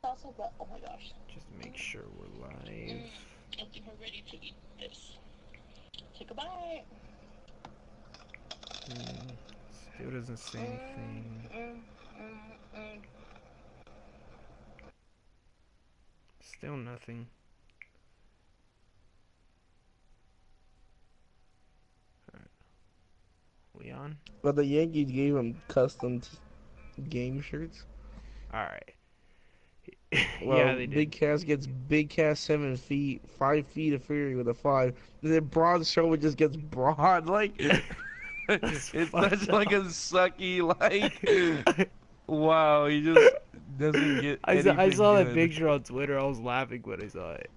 Also, but oh my gosh. Just make sure we're live. I think we're ready to eat this. Take a bite. Still doesn't say anything. Mm. Still nothing. Alright. We on? But the Yankees gave him custom game shirts. Alright. Yeah, Well, they did. Big Cass gets Big Cass 7 feet, 5 feet of Fury with a 5. And then Braun Strowman just gets Braun. Like, That's it's fucked such like up. a sucky, like, wow, he just doesn't get I anything saw that good. picture on Twitter. I was laughing when I saw it.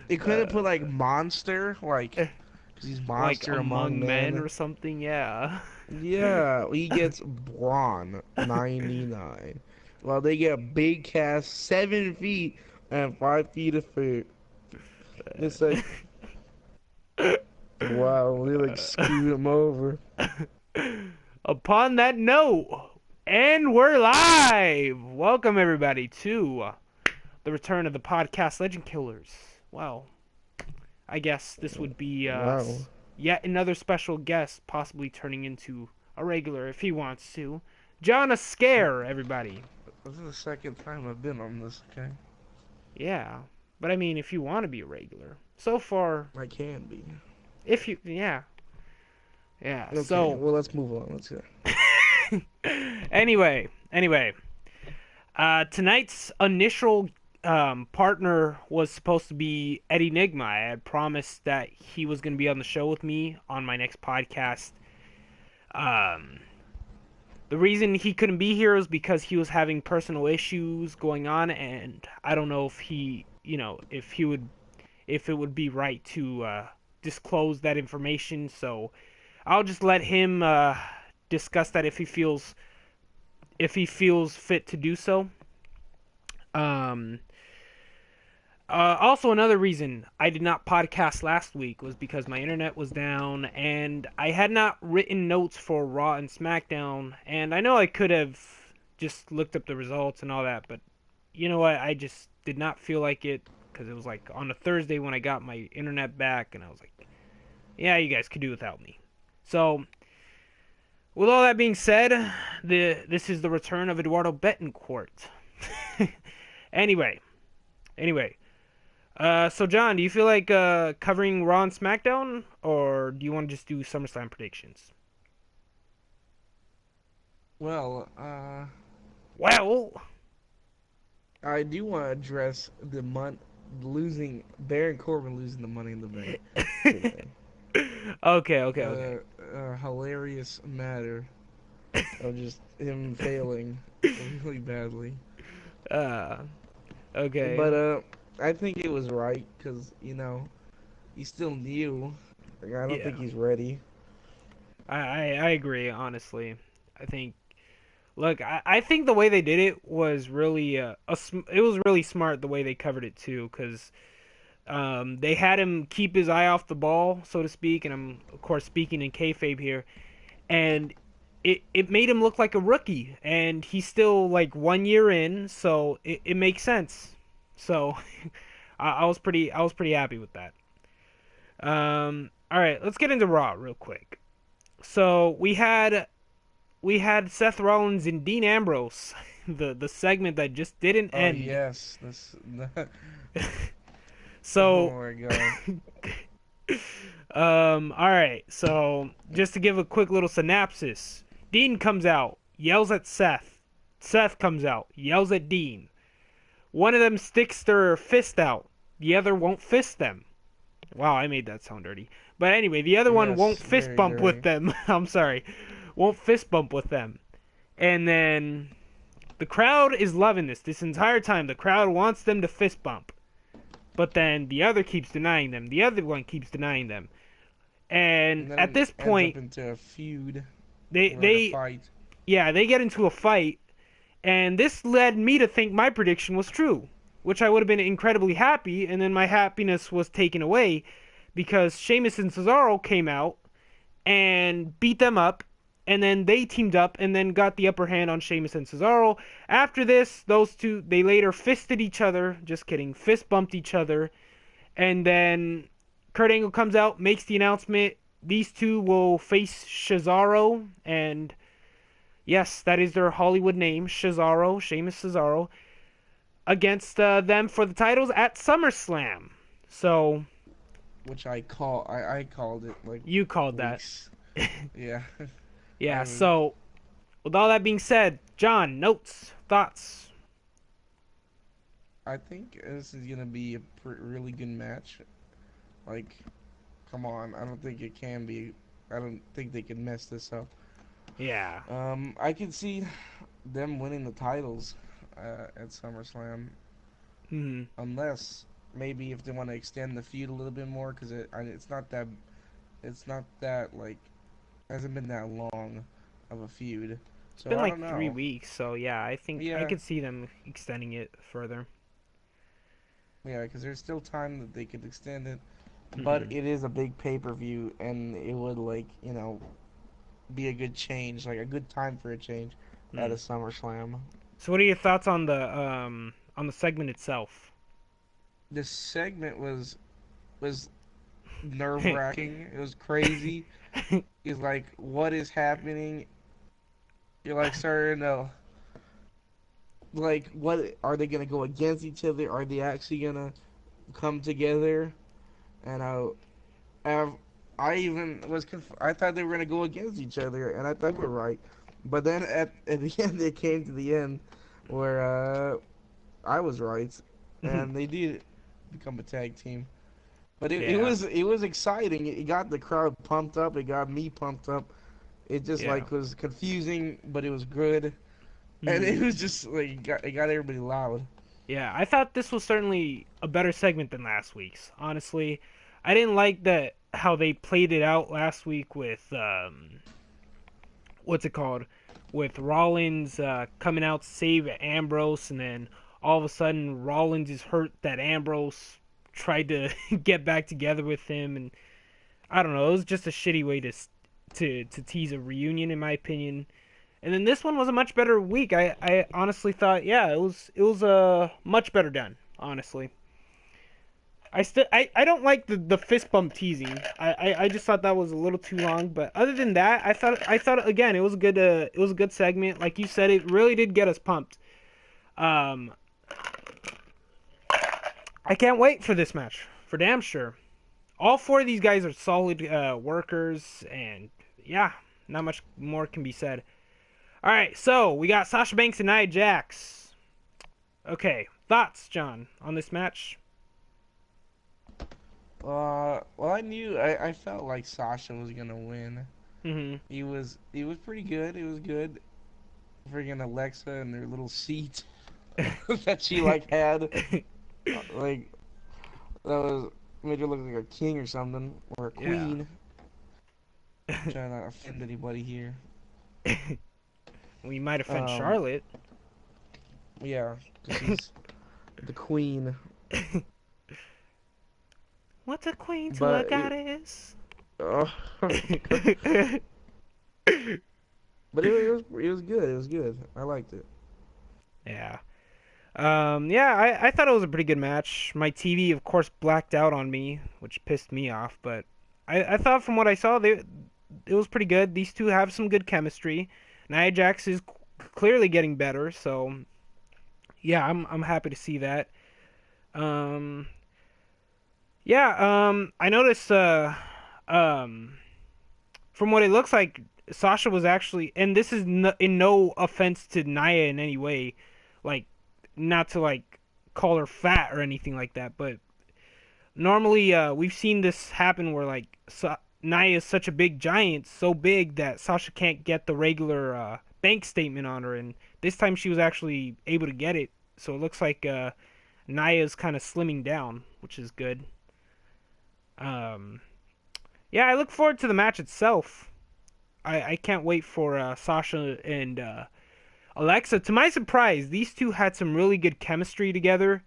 They couldn't put, like, Monster, like, because he's Like Monster among among men men. or something. Yeah. Yeah, he gets Braun 99. Well, they get Big Cass 7 feet and 5 feet of food. It's like, wow, they like screwed him over. Upon that note, and we're live. Welcome everybody to the return of the podcast Legend Killers. Well, I guess this would be Wow. yet another special guest, possibly turning into a regular if he wants to. John a Scare, everybody. This is the second time I've been on this, okay? Yeah, but I mean, if you want to be a regular, so far, I can be. if you, yeah, yeah. Okay, So, well, let's move on. Let's go. anyway, tonight's initial partner was supposed to be Eddie Nigma. I had promised that he was going to be on the show with me on my next podcast. Um, the reason he couldn't be here is because he was having personal issues going on, and I don't know if if it would be right to disclose that information. So I'll just let him discuss that if he feels fit to do so. Um, Also, another reason I did not podcast last week was because my internet was down and I had not written notes for Raw and SmackDown. And I know I could have just looked up the results and all that, but you know what? I just did not feel like it because it was like on a Thursday when I got my internet back, and I was like, yeah, you guys could do without me. So, with all that being said, this is the return of Eduardo Betancourt. anyway, anyway. So John, do you feel like covering Raw and SmackDown, or do you want to just do SummerSlam predictions? Well, Well, I do want to address the Baron Corbin losing the Money in the Bank today. okay. Hilarious matter of just him failing really badly. Uh, okay. But I think it was right because he's still new. Like, I don't Yeah, think he's ready. I agree. Honestly, I think. Look, I think the way they did it was really it was really smart the way they covered it too, because they had him keep his eye off the ball, so to speak, and I'm of course speaking in kayfabe here, and it made him look like a rookie, and he's still like 1 year in, so it makes sense. So I was pretty happy with that. All right, let's get into Raw real quick. So we had Seth Rollins and Dean Ambrose, the segment that just didn't Oh end. yes, this. Oh So my god. all right, so just to give a quick little synopsis, Dean comes out, yells at Seth. Seth comes out, yells at Dean. One of them sticks their fist out. The other won't fist them. Wow, I made that sound dirty. But anyway, the other one won't Yes, fist very bump with dirty. them. I'm sorry. Won't fist bump with them. And then the crowd is loving this. This entire time, the crowd wants them to fist bump. But then the other keeps denying them. The other one keeps denying them. And And then at it this ends up point, into a feud, like a they fight. yeah, they get into a fight. And this led me to think my prediction was true, which I would have been incredibly happy. And then my happiness was taken away because Sheamus and Cesaro came out and beat them up. and then they teamed up and then got the upper hand on Sheamus and Cesaro. After this, those two, they later fisted each other. Just kidding. Fist bumped each other. And then Kurt Angle comes out, makes the announcement. These two will face Cesaro. And yes, that is their Hollywood name. Cesaro, Sheamus Cesaro. Against them for the titles at SummerSlam. So... which I called it like you called weeks. that. Yeah. Yeah, so with all that being said, John, notes, thoughts? I think this is gonna be a really good match. Like, come on, I don't think it can be. I don't think they can mess this up. Yeah. I can see them winning the titles at SummerSlam, unless maybe if they want to extend the feud a little bit more, because it's not that like hasn't been that long of a feud. It's So been I like don't know. 3 weeks, so yeah, I think I Yeah. could see them extending it further. Yeah, because there's still time that they could extend it, but it is a big pay-per-view, and it would be a good change, like a good time for a change at a SummerSlam. So what are your thoughts on the segment itself? This segment was nerve-wracking. It was crazy. It's like, what is happening? You're like starting to like, what are they gonna go against each other? Are they actually gonna come together? And I even was I thought they were gonna go against each other, and I thought we were right. But then at the end, it came to the end where I was right, and they did become a tag team. But it was exciting. It got the crowd pumped up. It got me pumped up. It just was confusing, but it was good, and it was just like it got everybody loud. Yeah, I thought this was certainly a better segment than last week's. Honestly, I didn't like how they played it out last week with what's it called? With Rollins coming out to save Ambrose, and then all of a sudden Rollins is hurt that Ambrose tried to get back together with him, and I don't know, it was just a shitty way to tease a reunion, in my opinion. And then this one was a much better week. I honestly thought, yeah, it was much better done, honestly. I don't like the fist bump teasing. I just thought that was a little too long, but other than that, I thought again it was a good segment. Like you said, it really did get us pumped. I can't wait for this match, for damn sure. All four of these guys are solid workers, and yeah, not much more can be said. All right, so we got Sasha Banks and Nia Jax. Okay, thoughts, John, on this match? Well, I felt like Sasha was gonna win. Mm-hmm. He was pretty good. It was good. Friggin' Alexa and their little seat that she had, like that made her look like a king or something, or a queen. Yeah. I'm trying not to offend anybody here. We might offend Charlotte. Yeah, because she's the queen. What's a queen to a goddess? But it was good. It was good. I liked it. Yeah. I thought it was a pretty good match. My TV, of course, blacked out on me, which pissed me off. But I thought from what I saw, it was pretty good. These two have some good chemistry. Nia Jax is clearly getting better, so yeah, I'm happy to see that. I noticed from what it looks like, Sasha was actually, and this is in no offense to Nia in any way, like, not to like call her fat or anything like that, but normally we've seen this happen where like Nia is such a big giant, so big that Sasha can't get the regular bank statement on her, and this time she was actually able to get it, so it looks like Nia's kind of slimming down, which is good. I look forward to the match itself. I can't wait for Sasha and Alexa. To my surprise, these two had some really good chemistry together,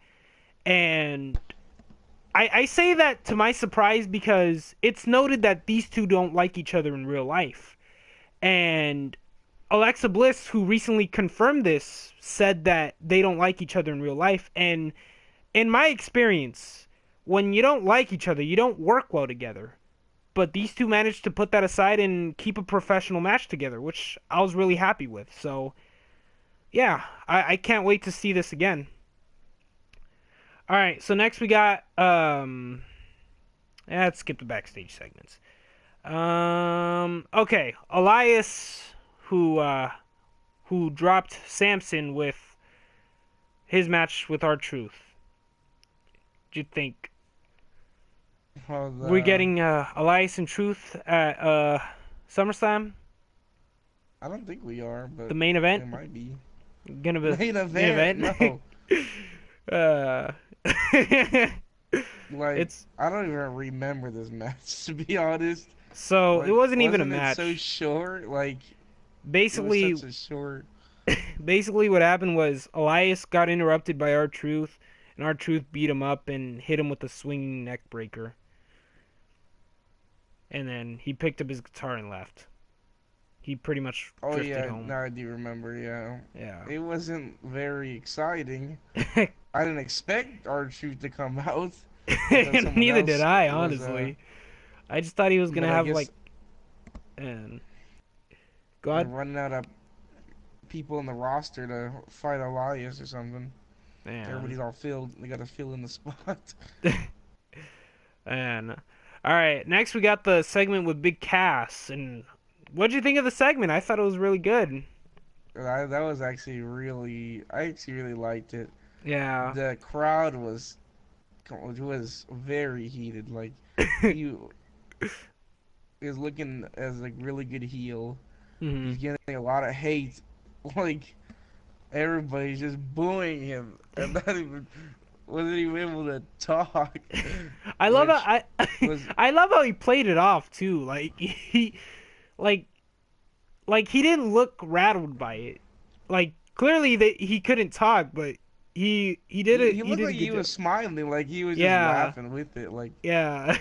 and I say that to my surprise because it's noted that these two don't like each other in real life. And Alexa Bliss, who recently confirmed this, said that they don't like each other in real life. And in my experience, when you don't like each other, you don't work well together. But these two managed to put that aside and keep a professional match together, which I was really happy with. So, yeah, I can't wait to see this again. All right, so next we got let's skip the backstage segments. Okay, Elias, who dropped Samson with his match with R-Truth. Do you think we're getting Elias and Truth at SummerSlam, I don't think we are, but the main event? it might be. Gonna be Main event? No. uh, Like, it's I don't even remember this match, to be honest. so Like, it wasn't even a wasn't it match. so short? Like, Basically, it was such a short... basically what happened was Elias got interrupted by R-Truth, and R-Truth beat him up and hit him with a swinging neck breaker. And then he picked up his guitar and left. He pretty much Oh, drifted yeah, home. now I do remember, yeah. Yeah. It wasn't very exciting. I didn't expect R-Truth to come out. Neither did I, honestly. I just thought he was gonna but I have guess like, and go they're ahead. running out of people in the roster to fight Elias or something. Everybody's all filled. They gotta fill in the spot. And all right, next we got the segment with Big Cass. And what'd you think of the segment? I thought it was really good. That was actually really... I actually really liked it. Yeah. The crowd was very heated. Like, he is looking as a really good heel. Mhm. He's getting a lot of hate. Like, everybody's just booing him and wasn't even able to talk. I love which how was I love how he played it off too. Like like he didn't look rattled by it. Like clearly that he couldn't talk, but he did it. he He looked did a like good he job. was smiling, like he was just Yeah, laughing with it. Like, yeah.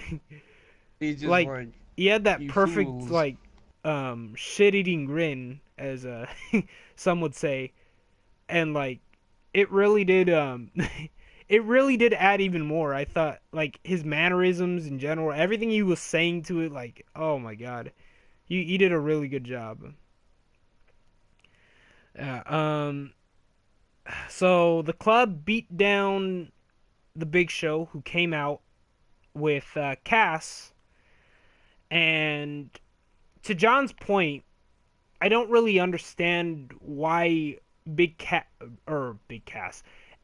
he's just Like like, he had that you perfect fools. like shit-eating grin, as some would say, and like it really did it really did add even more. I thought like his mannerisms in general, everything he was saying to it, like oh my god, he did a really good job. Yeah. So the club beat down the Big Show, who came out with Cass, and to John's point, I don't really understand why Big Cass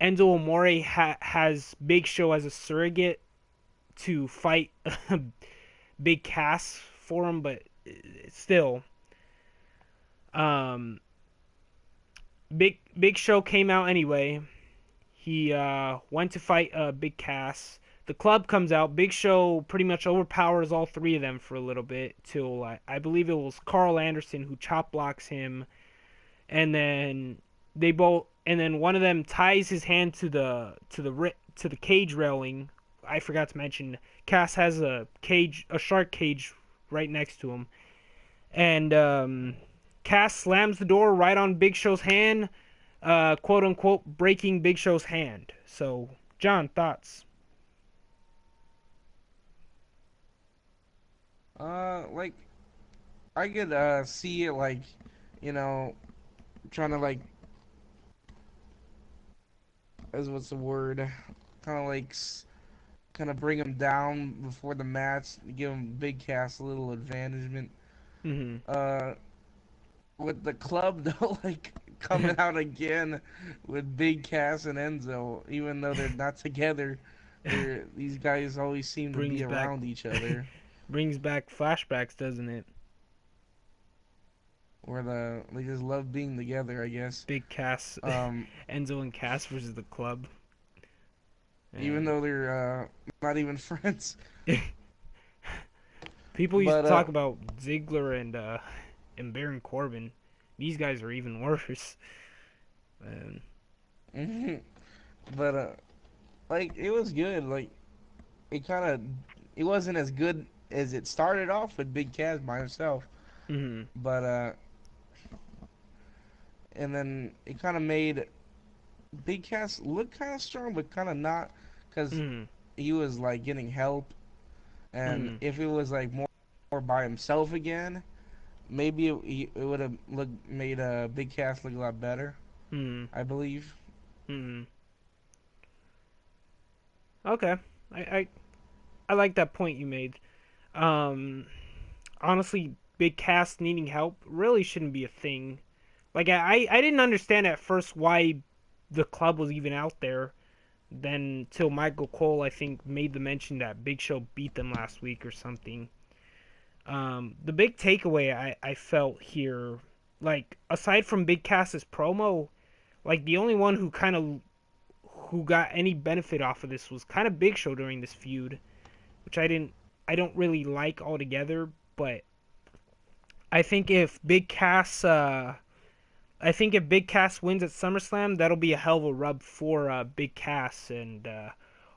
Enzo Amore has Big Show as a surrogate to fight Big Cass for him, but still, um, Big Show came out anyway. He went to fight Big Cass. The club comes out. Big Show pretty much overpowers all three of them for a little bit till I believe it was Carl Anderson who chop blocks him, and then one of them ties his hand to the cage railing. I forgot to mention Cass has a shark cage right next to him, and Cass slams the door right on Big Show's hand, quote unquote breaking Big Show's hand. So, John, thoughts? Like, I could see it, like, you know, trying to, like, as what's the word, kind of like kind of bring him down before the match, give him Big Cass a little advantagement. Mm-hmm. With the club though, like coming out again with Big Cass and Enzo, even though they're not together, these guys always seem to brings be back around each other. brings back flashbacks, doesn't it? Or they just love being together, I guess. Big Cass, Um, Enzo and Cass versus the club. even And though they're not even friends. people used But to talk about Ziggler and Baron Corbin. These guys are even worse. And but like it was good. Like it wasn't as good as it started off with Big Cass by himself. Mhm. But and then it kind of made Big Cass look kind of strong, but kind of not, because Mhm. he was like getting help. And Mhm. if it was like more by himself again, maybe it would have made Big Cass look a lot better. Mhm. I believe. Mhm. Okay. I, I I like that point you made. Um, honestly, big cast needing help really shouldn't be a thing. Like I didn't understand at first why the club was even out there. Then till Michael Cole I think made the mention that Big Show beat them last week or something. The big takeaway I felt here, like aside from Big Cass's promo, like the only one who got any benefit off of this was kind of Big Show during this feud, which I don't really like altogether. But I think if Big Cass I think if Big Cass wins at SummerSlam, that'll be a hell of a rub for Big Cass, and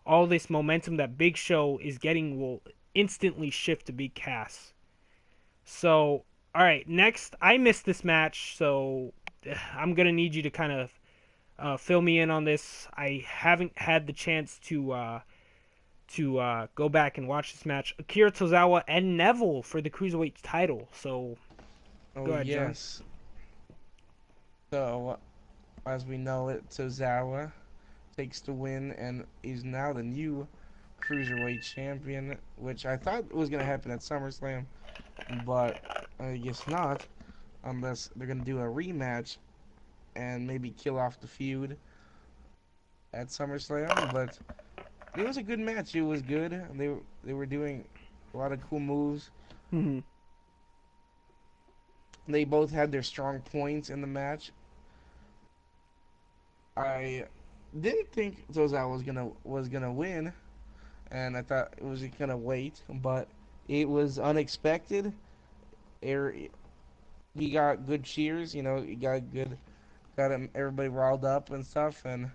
all this momentum that Big Show is getting will instantly shift to Big Cass. So, all right, next, I missed this match, so I'm gonna need you to kind of fill me in on this. I haven't had the chance to go back and watch this match. Akira Tozawa and Neville for the cruiserweight title. So, Oh go ahead, John. yes. So as we know it, Tozawa takes the win and is now the new cruiserweight champion, which I thought was gonna happen at SummerSlam, but I guess not, unless they're gonna do a rematch and maybe kill off the feud at SummerSlam. But it was a good match. It was good. They were doing a lot of cool moves. Hmm. They both had their strong points in the match. I didn't think Tozawa was gonna win, and I thought it was gonna wait, but it was unexpected. Er- He got good cheers, he got him everybody riled up and stuff, and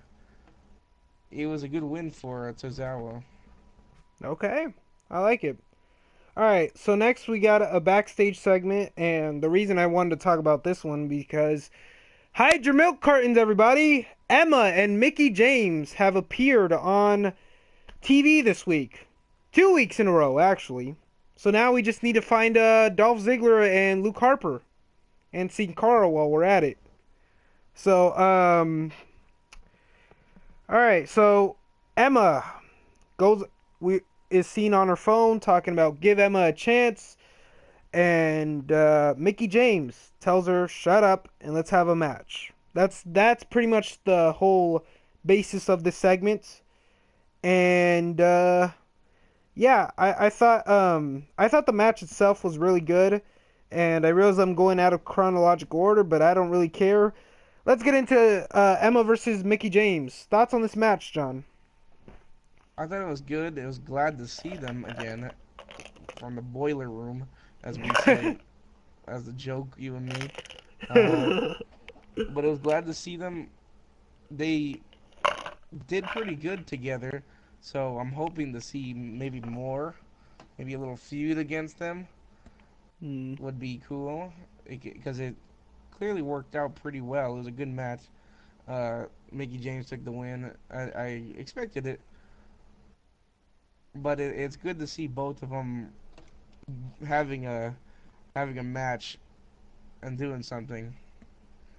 it was a good win for Tozawa. Okay, I like it. All right, so next we got a backstage segment, and the reason I wanted to talk about this one because hide your milk cartons, everybody. Emma and Mickey James have appeared on TV this week, 2 weeks in a row, actually. So now we just need to find Dolph Ziggler and Luke Harper and Sin Cara while we're at it. So, all right. So Emma goes we is seen on her phone talking about give Emma a chance, and Mickey James tells her shut up and let's have a match. That's pretty much the whole basis of this segment. And yeah, I thought the match itself was really good, and I realize I'm going out of chronological order, but I don't really care. Let's get into Emma versus Mickey James. Thoughts on this match, John? I thought it was good. It was glad to see them again from the boiler room, as we say, as the joke you and me. Uh, but it was glad to see them. They did pretty good together, so I'm hoping to see maybe more. Maybe a little feud against them Hmm. would be cool, because it clearly worked out pretty well. It was a good match. Mickey James took the win. I expected it, but it's good to see both of them having a having a match and doing something.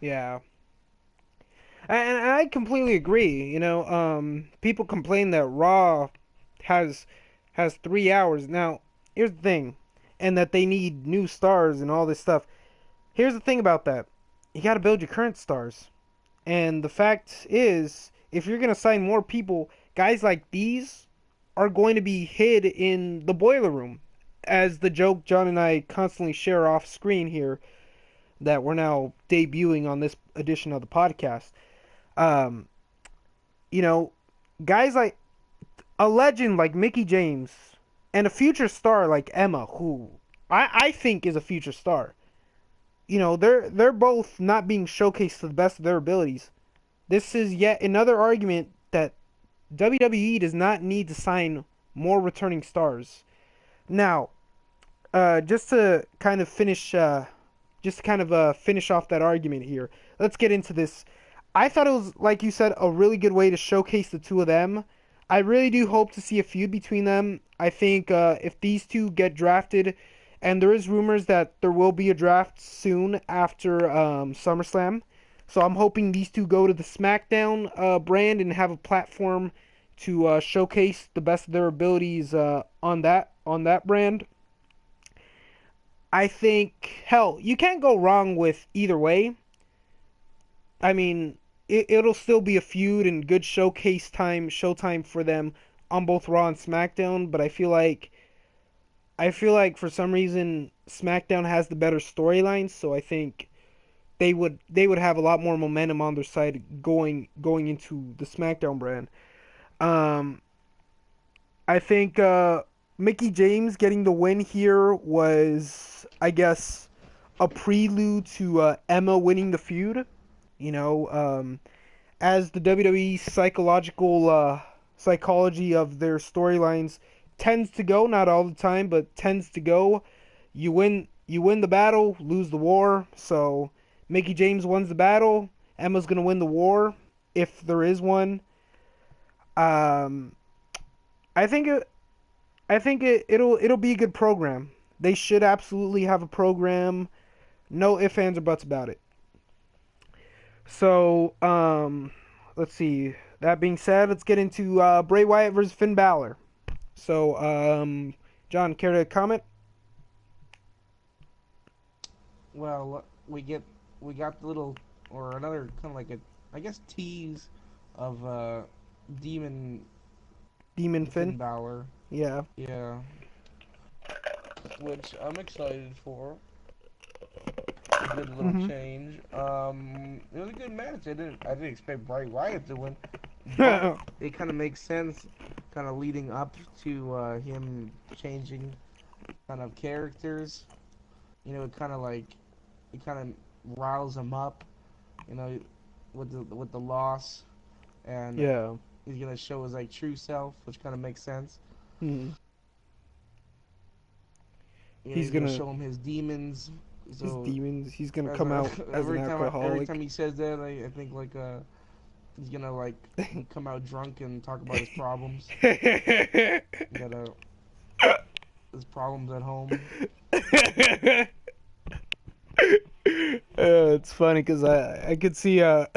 Yeah, and I completely agree. People complain that Raw has has 3 hours. Now, here's the thing, and that they need new stars and all this stuff. Here's the thing about that: you got to build your current stars. And the fact is, if you're going to sign more people, guys like these are going to be hid in the boiler room. As the joke John and I constantly share off screen here, that we're now debuting on this edition of the podcast. Um, you know, guys like a legend like Mickey James and a future star like Emma, who I think is a future star. They're both not being showcased to the best of their abilities. This is yet another argument that WWE does not need to sign more returning stars. Now, just to kind of finish off that argument here. Let's get into this. I thought it was, like you said, a really good way to showcase the two of them. I really do hope to see a feud between them. I think if these two get drafted, and there is rumors that there will be a draft soon after SummerSlam, so I'm hoping these two go to the SmackDown brand and have a platform to showcase the best of their abilities on that brand. I think, hell, you can't go wrong with either way. I mean, it'll still be a feud and good showtime for them on both Raw and SmackDown. But I feel like for some reason SmackDown has the better storylines, so I think they would have a lot more momentum on their side going into the SmackDown brand. Um, I think Mickey James getting the win here was, I guess, a prelude to Emma winning the feud. You know, as the WWE psychology of their storylines tends to go, not all the time, but tends to go. You win the battle, lose the war. So Mickey James wins the battle. Emma's gonna win the war if there is one. Um, I think it'll be a good program. They should absolutely have a program. No ifs, ands, or buts about it. So, let's see. That being said, let's get into Bray Wyatt versus Finn Balor. So, John, care to comment? Well, we got the little or another kind of like a I guess tease of Demon Demon Finn Finn? Balor. Yeah. Yeah, which I'm excited for. A good little Mm-hmm. change. It was a good match. I didn't expect Bray Wyatt to win, but it kind of makes sense, kind of leading up to him changing kind of characters. You know, it kind of riles him up. You know, with the loss, and Yeah. he's gonna show his like true self, which kind of makes sense. Hmm. You know, He's he's gonna gonna show him his demons. his So demons. He's gonna as come a, out as an every time alcoholic. he says that, I think like he's gonna like come out drunk and talk about his problems. He got his problems at home. It's funny because I could see I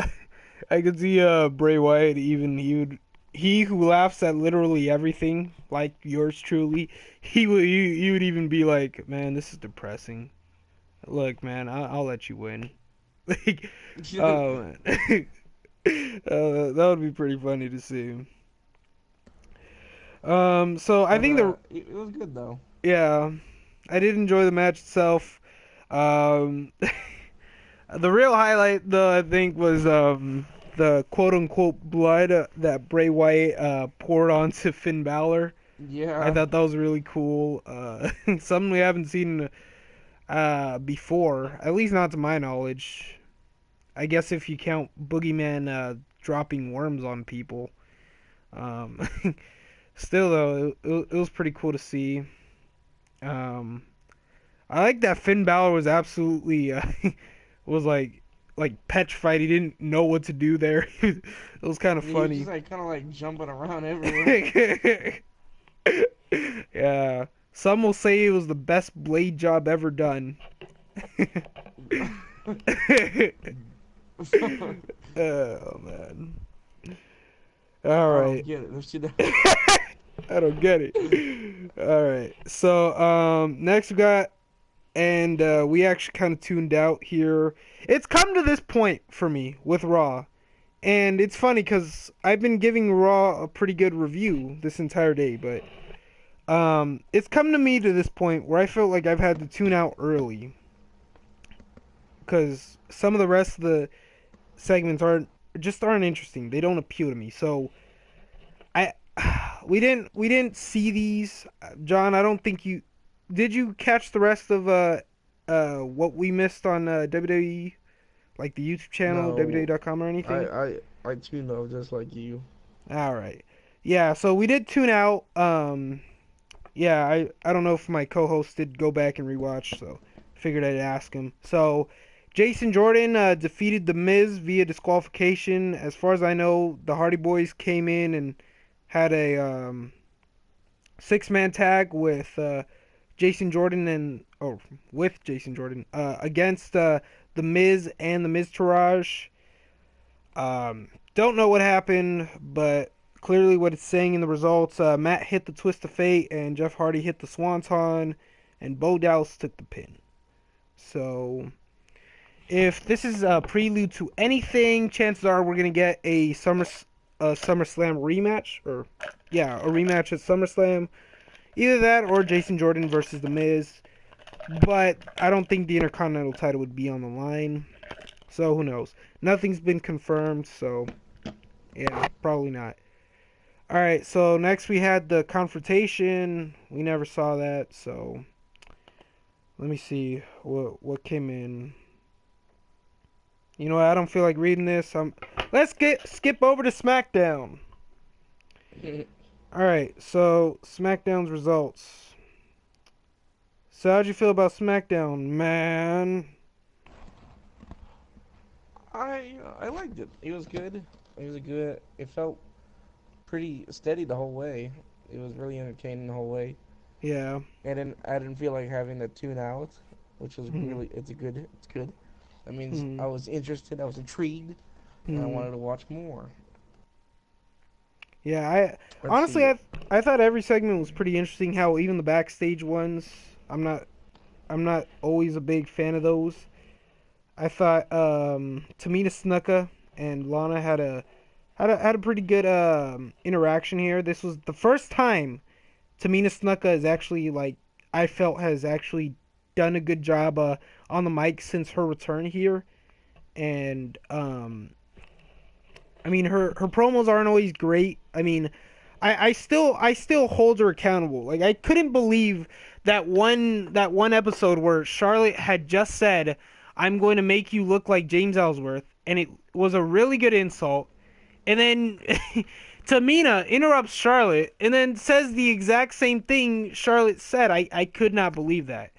could see Bray Wyatt, even he who laughs at literally everything, like yours truly, he would even be like, man, this is depressing. Look, man, I'll let you win. Like, oh man. That would be pretty funny to see. So I But think it was good though. yeah, I did enjoy the match itself. Um, the real highlight, though, I think, was the quote unquote blood that Bray Wyatt poured onto Finn Balor. I Yeah. thought that was really cool. Something we haven't seen before, at least not to my knowledge. I guess if you count Boogeyman dropping worms on people. Um, Still, though, it was pretty cool to see. Um, I like that Finn Balor was absolutely was like petrified. He didn't know what to do there. It was kind of He was funny. just like kind of like jumping around everywhere. Yeah, some will say it was the best blade job ever done. Oh man. All I right. don't get it. Let's see that. I don't get it. All right. So next we got, and we actually kind of tuned out here. It's come to this point for me with Raw, and it's funny because I've been giving Raw a pretty good review this entire day, but it's come to me to this point where I feel like I've had to tune out early because some of the rest of the segments aren't interesting. They don't appeal to me. So I we didn't see these, John. I don't think you did. You catch the rest of what we missed on WWE, like the YouTube channel, No, WWE.com or anything? I tuned out just like you. All right. Yeah, so we did tune out. yeah, I don't know if my co-host did go back and rewatch, so figured I'd ask him. So, Jason Jordan defeated The Miz via disqualification. As far as I know, the Hardy Boys came in and had a six-man tag with Jason Jordan with Jason Jordan against The Miz and The Miz Taraj. Don't know what happened, but clearly what it's saying in the results, Matt hit the Twist of Fate and Jeff Hardy hit the Swanton, and Bo Dallas took the pin. So, if this is a prelude to anything, chances are we're gonna get a SummerSlam rematch, or yeah, a rematch at SummerSlam. Either that or Jason Jordan versus The Miz. But I don't think the Intercontinental title would be on the line. So who knows? Nothing's been confirmed, so yeah, probably not. Alright, so next we had the confrontation. We never saw that, so let me see what came in. You know what, I don't feel like reading this. Let's skip over to SmackDown. Alright, so SmackDown's results. So how'd you feel about SmackDown, man? I liked it. It was good. It was good. It felt pretty steady the whole way. It was really entertaining the whole way. Yeah. And then I didn't feel like having to tune out, which was Mhm. really it's good. That means Mhm. I was interested, I was intrigued, and I Mhm. wanted to watch more. Yeah, I Let's honestly see. I thought every segment was pretty interesting. How even the backstage ones, I'm not always a big fan of those. I thought Tamina Snuka and Lana had a pretty good interaction here. This was the first time Tamina Snuka is actually like I felt has actually done a good job on the mic since her return here, and I mean her promos aren't always great. I mean, I still hold her accountable. Like I couldn't believe that one episode where Charlotte had just said, "I'm going to make you look like James Ellsworth," and it was a really good insult. And then Tamina interrupts Charlotte and then says the exact same thing Charlotte said. I could not believe that.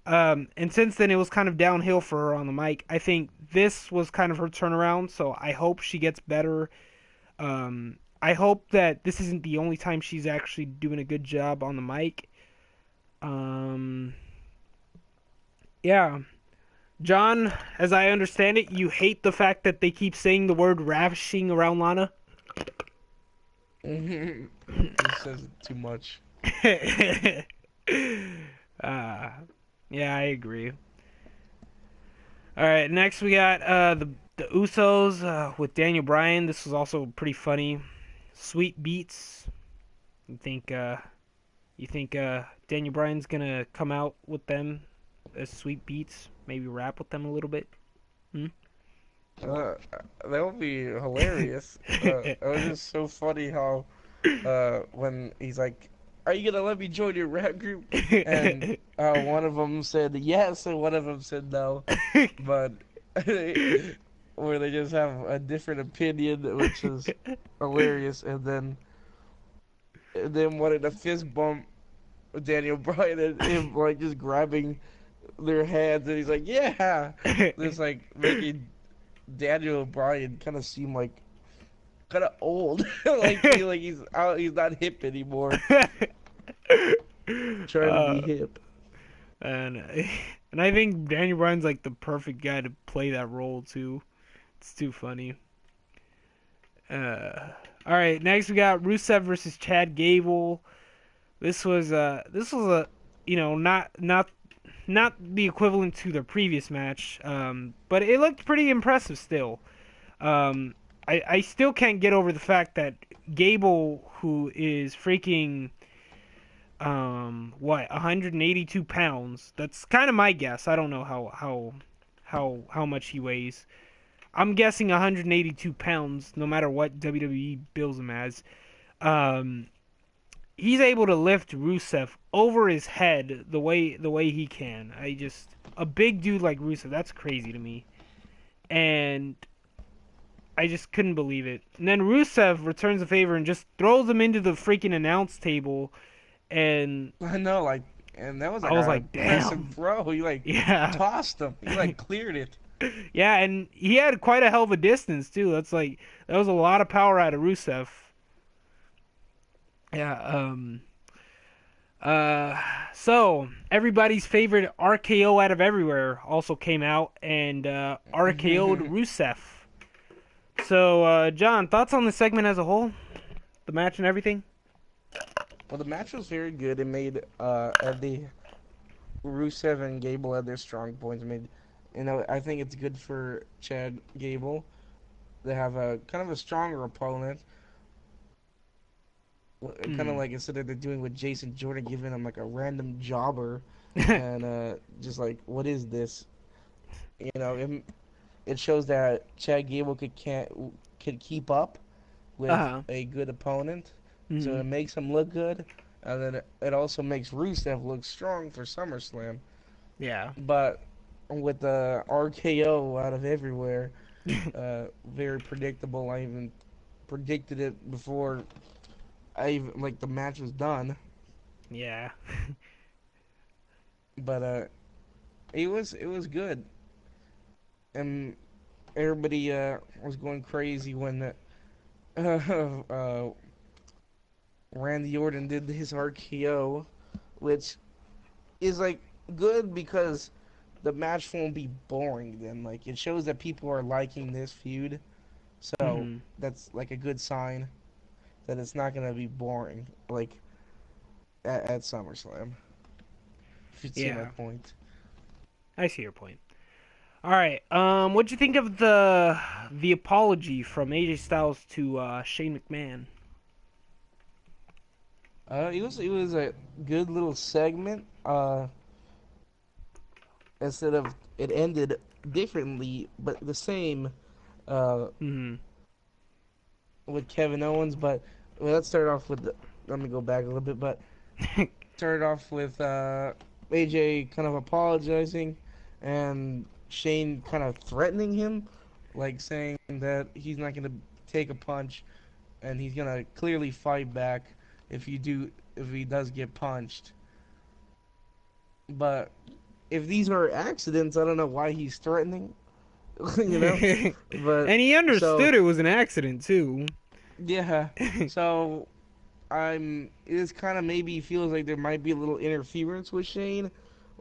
And since then, it was kind of downhill for her on the mic. I think this was kind of her turnaround, so I hope she gets better. I hope that this isn't the only time she's actually doing a good job on the mic. Um, yeah. John, as I understand it, you hate the fact that they keep saying the word ravishing around Lana. It says too much. uh, yeah, I agree. All right, next we got the Usos with Daniel Bryan. This was also pretty funny. Sweet beats. You think Daniel Bryan's gonna come out with them as sweet beats? Maybe rap with them a little bit. Hmm? Uh, that would be hilarious. It was just so funny how when he's like, "Are you gonna let me join your rap group?" And one of them said yes, and one of them said no. But where they just have a different opinion, which is hilarious. And then wanted a fist bump Daniel Bryan and him like just grabbing their hands, and he's like, "Yeah," just like making Daniel Bryan kind of seem like kind of old, like he's out, he's not hip anymore, trying to be uh, hip. and and I think Daniel Bryan's like the perfect guy to play that role too. It's too funny. All right, next we got Rusev versus Chad Gable. This was a not the equivalent to the previous match, but it looked pretty impressive still. Um, I still can't get over the fact that Gable, who is freaking 182 pounds. That's kind of my guess. I don't know how much he weighs. I'm guessing 182 pounds, no matter what WWE bills him as. Um, he's able to lift Rusev over his head the way he can. A big dude like Rusev, that's crazy to me. And I just couldn't believe it. And then Rusev returns the favor and just throws him into the freaking announce table and I know, like, and that was I like was a like, impressive damn, throw. He like yeah, tossed him. He like cleared it. yeah, and he had quite a hell of a distance too. That was a lot of power out of Rusev. Yeah. Uh. So everybody's favorite RKO out of everywhere also came out and RKO'd Rusev. So, John, thoughts on the segment as a whole, the match and everything? Well, the match was very good. It made Eddy, Rusev, and Gable had their strong points. It made, I think it's good for Chad Gable to have a kind of a stronger opponent. Kind of Hmm. like instead of they're doing with Jason Jordan, giving him like a random jobber, and just like what is this? It shows that Chad Gable could keep up Uh with huh. a good opponent, so Hmm. it makes him look good, and then it also makes Rusev look strong for SummerSlam. Yeah. But with the RKO out of everywhere, very predictable. I even predicted it before I even like the match was done. Yeah. But it was good, and everybody was going crazy when uh, Randy Orton did his RKO, which is like good because the match won't be boring. Then like it shows that people are liking this feud, so Hmm. that's like a good sign that it's not gonna be boring like at SummerSlam. If you'd see my Yeah. point. I see your point. All right. What'd you think of the apology from AJ Styles to Shane McMahon? It was a good little segment. Instead of it ended differently, but the same. Uh, Hmm. with Kevin Owens, but well, let's start off with. Let me go back a little bit, but started off with AJ kind of apologizing, and Shane kind of threatening him, like saying that he's not gonna take a punch, and he's gonna clearly fight back if he does get punched. But if these are accidents, I don't know why he's threatening, you know. And But he so understood it was an accident too. yeah, so it is kind of maybe feels like there might be a little interference with Shane.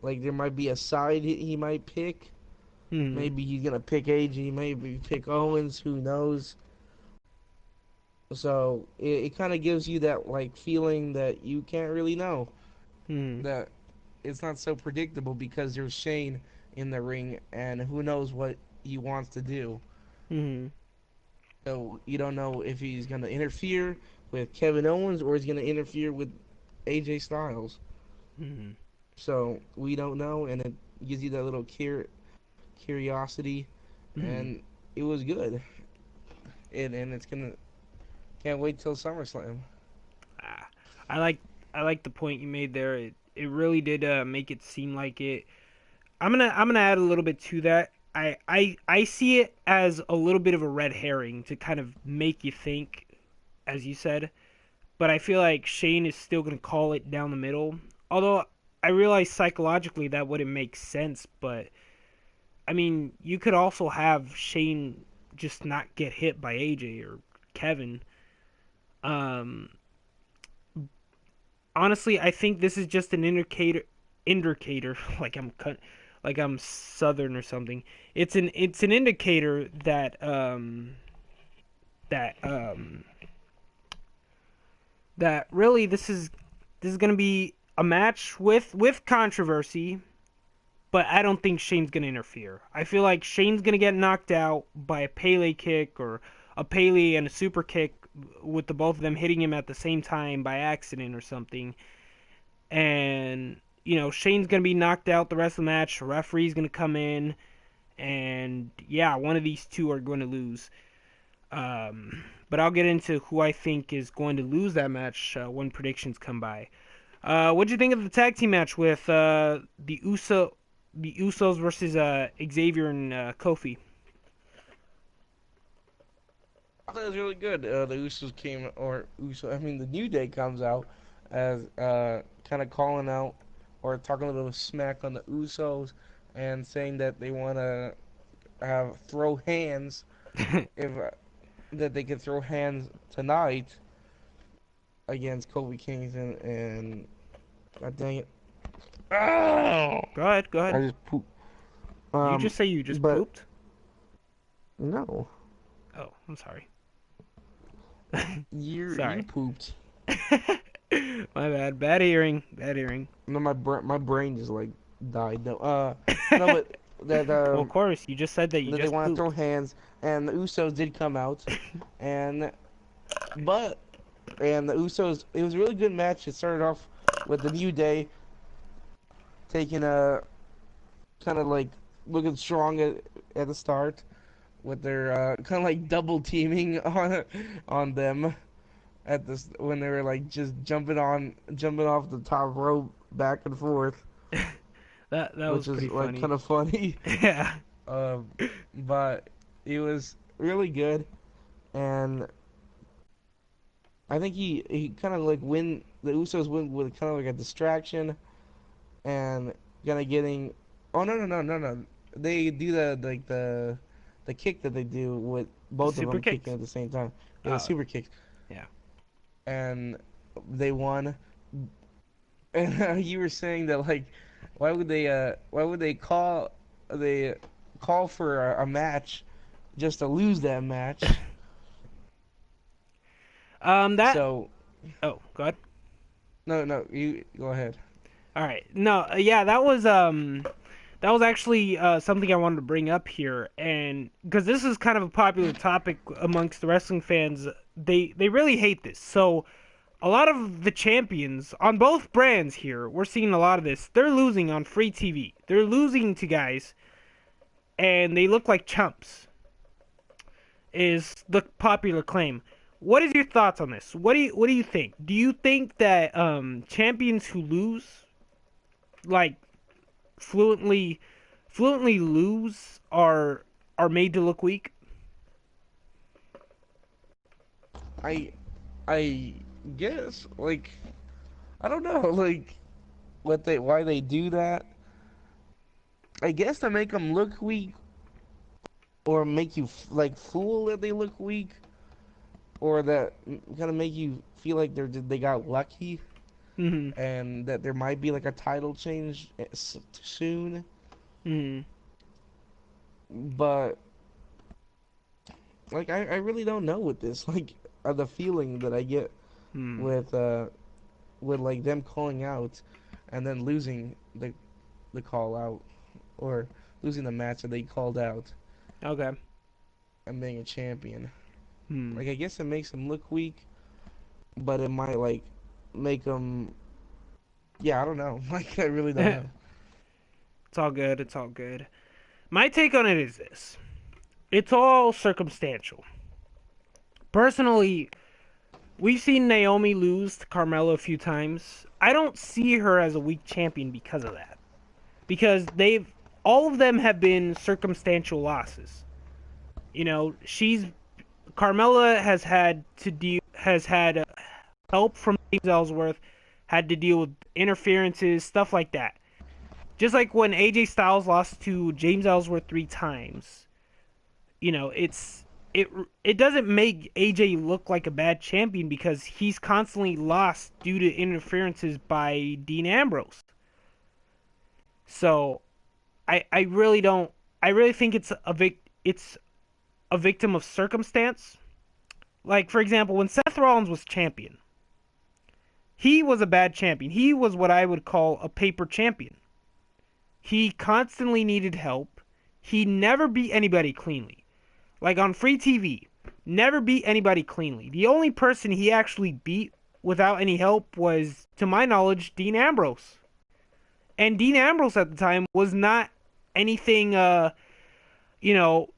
Like there might be a side he might pick. Hmm. Maybe he's gonna pick AJ, maybe pick Owens, who knows. So it kind of gives you that like feeling that you can't really know. Hmm. That it's not so predictable because there's Shane in the ring and who knows what he wants to do. Hmm. So you don't know if he's gonna interfere with Kevin Owens or he's gonna interfere with AJ Styles. Hmm. So we don't know, and it gives you that little curiosity, Hmm. and it was good. And it's gonna can't wait till SummerSlam. Ah, I like I like the point you made there. It really did make it seem like it. I'm gonna add a little bit to that. I see it as a little bit of a red herring to kind of make you think, as you said. But I feel like Shane is still gonna call it down the middle. Although I realize psychologically that wouldn't make sense. But I mean, you could also have Shane just not get hit by AJ or Kevin. Um, Honestly, I think this is just an indicator like I'm southern or something. It's an indicator that that really this is going to be a match with controversy, but I don't think Shane's going to interfere. I feel like Shane's going to get knocked out by a Pele kick or a Pele and a super kick with the both of them hitting him at the same time by accident or something. And Shane's gonna be knocked out the rest of the match. The referee's gonna come in, and yeah, one of these two are going to lose. But I'll get into who I think is going to lose that match when predictions come by. What'd you think of the tag team match with the Usos versus Xavier and Kofi? I thought it was really good. The Usos came, or Uso, I mean, the New Day comes out, as kind of calling out or talking a little smack on the Usos and saying that they want to have throw hands if that they could throw hands tonight against Kobe Kingston and God dang it. Oh! Go ahead, go I ahead. just pooped. You just say you just But pooped? no, Oh, I'm sorry. you Sorry. pooped. My bad. Bad hearing. Bad hearing. No, my brain just like died. No, no, but that Well, of course, you just said that you that they just want to throw pooped. hands, and the Usos did come out, and but and the Usos, it was a really good match. It started off with the New Day taking a kind of like looking strong at the start with their kind of like double teaming on them at this when they were like just jumping off the top rope back and forth, That was which is pretty like funny. kind of funny. Yeah. Um, but it was really good, and I think he kind of like win the Usos win with kind of like a distraction and kind of getting. Oh no! They do the kick that they do with The both of super them kicking kicks. at the same time. Yeah, the Oh, super kick, yeah. and they won. And you were saying that like, why would they call for a match just to lose that match? That. So Oh, go ahead. no, you go ahead. All right. No, yeah, that was actually something I wanted to bring up here, and because this is kind of a popular topic amongst the wrestling fans, they really hate this. So a lot of the champions on both brands here, we're seeing a lot of this. They're losing on free TV. They're losing to guys, and they look like chumps. Is the popular claim. What is your thoughts on this? What do you think? Do you think that champions who lose, like fluently fluently lose, are made to look weak? I I guess like I don't know like what they why they do that. I guess to make them look weak or make you like fool that they look weak or that kind of make you feel like they got lucky Hmm. and that there might be like a title change soon. Hmm. But like I really don't know with this like the feeling that I get Hmm. with with like them calling out and then losing the call out or losing the match that they called out Okay. and being a champion. Hmm. Like I guess it makes them look weak, but it might like make them. Yeah, I don't know. Like I really don't know. It's all good. It's all good. My take on it is this: it's all circumstantial. Personally, we've seen Naomi lose to Carmella a few times. I don't see her as a weak champion because of that. Because they've all of them have been circumstantial losses. You know, she's Carmella has had help from James Ellsworth, had to deal with interferences, stuff like that. Just like when AJ Styles lost to James Ellsworth 3 times, you know, it it doesn't make AJ look like a bad champion because he's constantly lost due to interferences by Dean Ambrose. So I really don't I really think it's a victim of circumstance. Like for example, when Seth Rollins was champion, he was a bad champion. He was what I would call a paper champion. He constantly needed help. He never beat anybody cleanly. Like on free TV, never beat anybody cleanly. The only person he actually beat without any help was, to my knowledge, Dean Ambrose. And Dean Ambrose at the time was not anything, you know,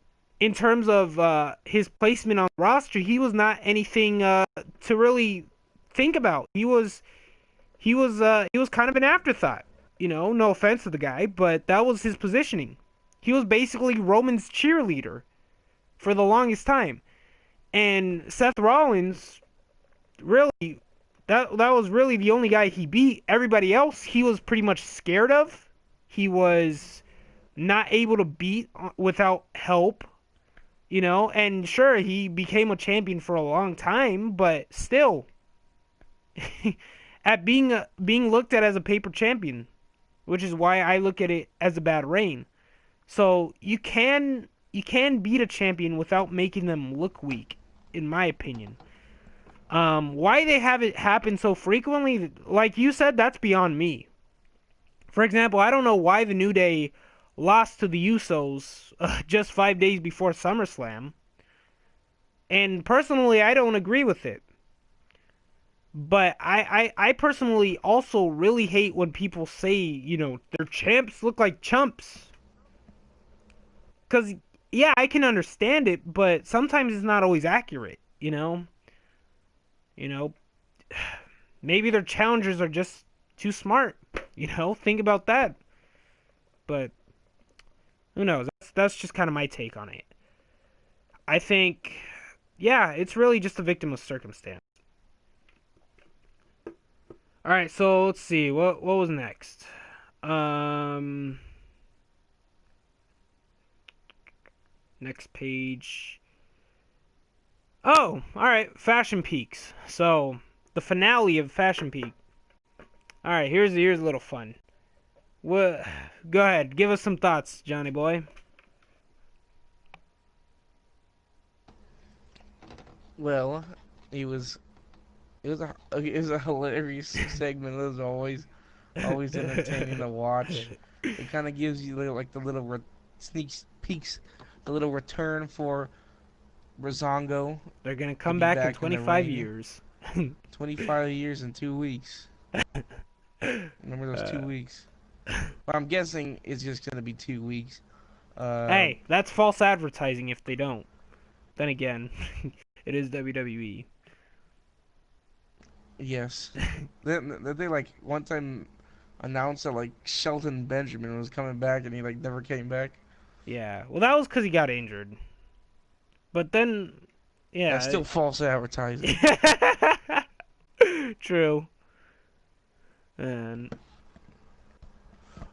in terms of his placement on the roster, he was not anything to really think about. He was kind of an afterthought. You know, no offense to the guy, but that was his positioning. He was basically Roman's cheerleader for the longest time. And Seth Rollins really that was really the only guy he beat. Everybody else, he was pretty much scared of. He was not able to beat without help, you know. And sure, he became a champion for a long time, but still, at being looked at as a paper champion, which is why I look at it as a bad reign. So you can beat a champion without making them look weak, in my opinion. Why they have it happen so frequently, like you said, that's beyond me. For example, I don't know why the New Day lost to the Usos just 5 days before SummerSlam. And personally, I don't agree with it. But I personally also really hate when people say, their champs look like chumps. Because, yeah, I can understand it, but sometimes it's not always accurate, you know? You know, maybe their challengers are just too smart, Think about that. But who knows? That's just kind of my take on it. I think, yeah, it's really just a victim of circumstance. All right, so let's see. What was next? Next page. Oh, all right, Fashion Peaks. So, the finale of Fashion Peak. All right, here's a little fun. What? Go ahead, give us some thoughts, Johnny boy. Well, it was a hilarious segment as always entertaining to watch. It kind of gives you like the little sneak peeks, the little return for Brazongo They're gonna to come be back in back in the 25 ring. years. 25 years and 2 weeks. Remember those 2 weeks? Well, I'm guessing it's just gonna be 2 weeks. Uh, Hey, that's false advertising if they don't. Then again, it is WWE. yes. They like one time announced that like Shelton Benjamin was coming back and he like never came back. Yeah, well, that was because he got injured. But then, That's yeah. still false advertising. True. And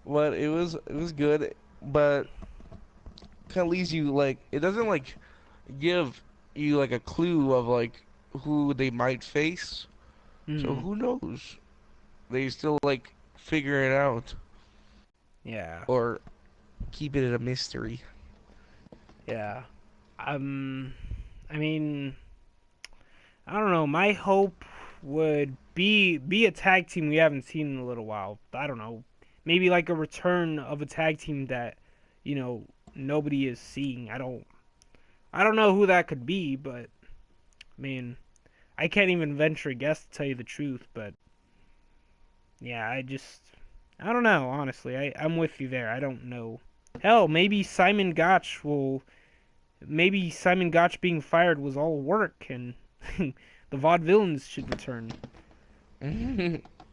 But it was good, but kind of leaves you like it doesn't like give you like a clue of like who they might face. So mm, who knows? They still like figure it out yeah, or keep it a mystery. yeah. Um, I mean, I don't know. My hope would be a tag team we haven't seen in a little while. I don't know. Maybe like a return of a tag team that, you know, nobody is seeing. I don't know who that could be, but I mean, I can't even venture a guess to tell you the truth, but yeah, I don't know, honestly. I'm with you there. I don't know. Hell, maybe Simon Gotch being fired was all work and the vaudevillains should return.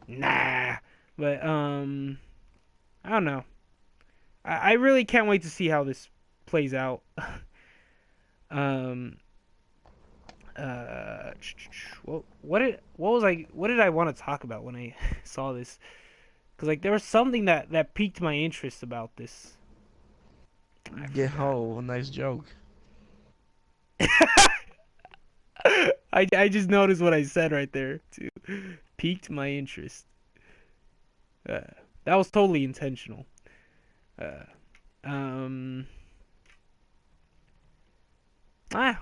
Nah. But I don't know. I really can't wait to see how this plays out. um uh what did I want to talk about when I saw this? Because like there was something that piqued my interest about this. I Yeah, forgot. oh, nice joke. I just noticed what I said right there too. Piqued my interest. Uh, that was totally intentional. Uh, um,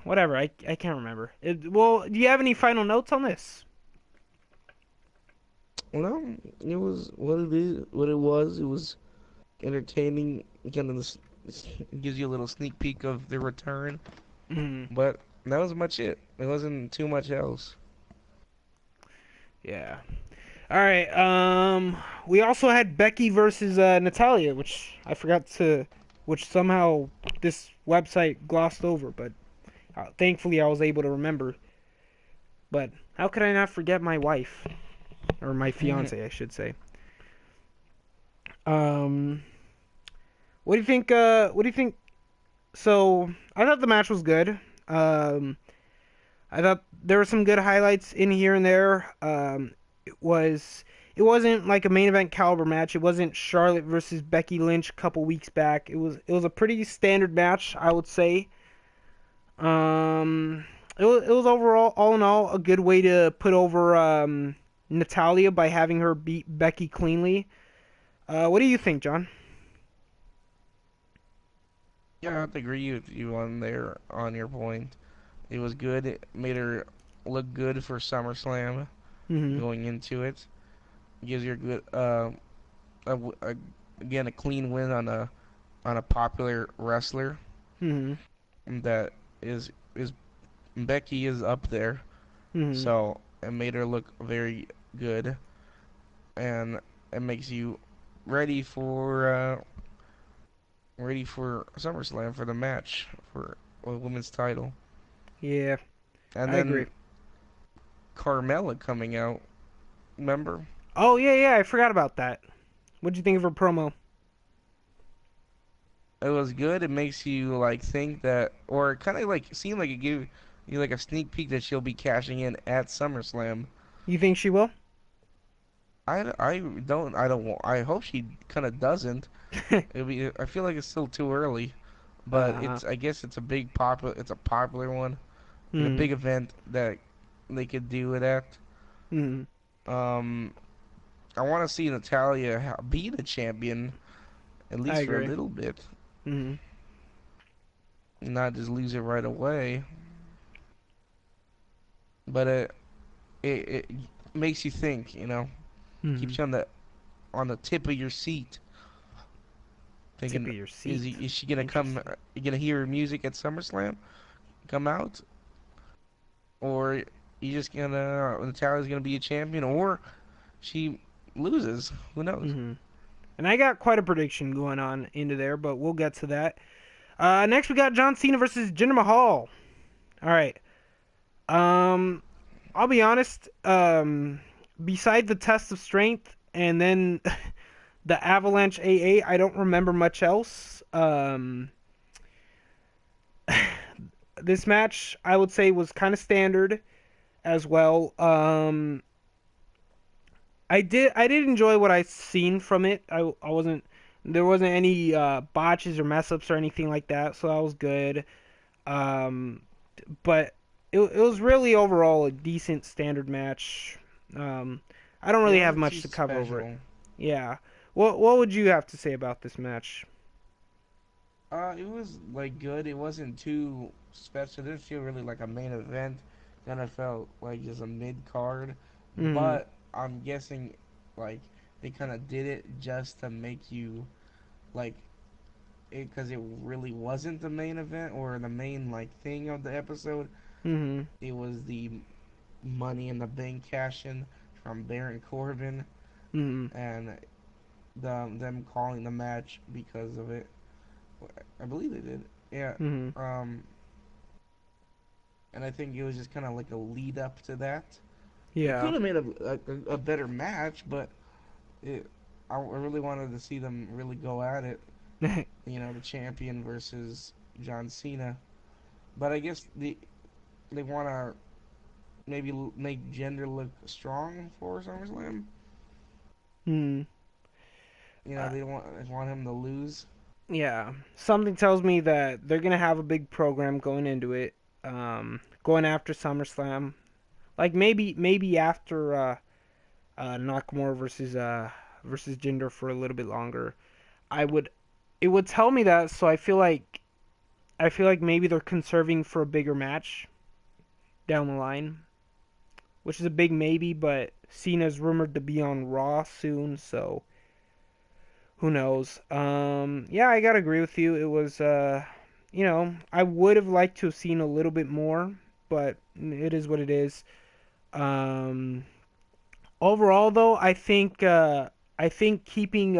whatever. I can't remember. Well, do you have any final notes on this? Well, it was what it is, what it was. It was entertaining. Kind of gives you a little sneak peek of the return, Mhm. but that was much it. It wasn't too much else. Yeah. All right. We also had Becky versus Natalia, which somehow this website glossed over, but thankfully I was able to remember. But how could I not forget my wife or my fiance, I should say? Um, what do you think? What do you think? So I thought the match was good. Um, I thought there were some good highlights in here and there. It was it wasn't like a main event caliber match. It wasn't Charlotte versus Becky Lynch a couple weeks back. It was a pretty standard match, I would say. Um, it was overall, all in all, a good way to put over Natalia by having her beat Becky cleanly. What do you think, John? Yeah, I have to agree with you on there on your point. It was good. It made her look good for SummerSlam Mhm. going into it. Gives you a good a, a, again a clean win on a popular wrestler Mhm. that is Becky is up there. Mhm. So it made her look very good, and it makes you ready for uh, ready for SummerSlam for the match for a women's title. Yeah, And I agree. then Carmella coming out. Remember? Oh yeah, yeah, I forgot about that. What'd you think of her promo? It was good. It makes you like think that, or kind of like seem like it gave you like a sneak peek that she'll be cashing in at SummerSlam. You think she will? I hope she kind of doesn't. I feel like it's still too early, but Uh, I guess it's a popular one, like a hmm, big event that they could do it at. hmm, Um, I want to see Natalia be the champion at I least for a agree. little bit, Hmm, not just lose it right away. But it makes you think, hmm. keeps you on the tip of your seat, Tip thinking, of your seat. is she gonna come? Interesting. You gonna hear her music at SummerSlam? Come out, or you just gonna Natalia's gonna be a champion, or she loses? Who knows? Hmm. And I got quite a prediction going on into there, but we'll get to that. Next we got John Cena versus Jinder Mahal. All right. Um, I'll be honest. Beside the test of strength and then the Avalanche AA, I don't remember much else. This match I would say was kind of standard as well. I did enjoy what I seen from it. I wasn't there wasn't any botches or mess ups or anything like that, so that was good. Um, but it was really overall a decent standard match. Um, I don't It really have wasn't much too to cover over it. special. Yeah. What would you have to say about this match? It was like good. It wasn't too special. It didn't feel really like a main event. Kind of felt like just a mid card. Mhm. But I'm guessing like they kind of did it just to make you like it because it really wasn't the main event or the main like thing of the episode. Mhm. It was the Money in the Bank cash in from Baron Corbin Mhm. and them calling the match because of it. I believe they did. Yeah. Mhm. Um, and I think it was just kind of like a lead up to that. It Yeah. could have made a better match, but it I really wanted to see them really go at it. The champion versus John Cena. But I guess they want to maybe make gender look strong for SummerSlam. Hmm. They want him to lose. Yeah. Something tells me that they're gonna have a big program going into it. Going after SummerSlam. Like maybe after Nakamura versus Jinder for a little bit longer. I would it would tell me that, so I feel like maybe they're conserving for a bigger match down the line, which is a big maybe, but Cena's rumored to be on Raw soon, so who knows? Yeah, I gotta agree with you. It was I would have liked to have seen a little bit more, but it is what it is. Um, Overall, though, I think keeping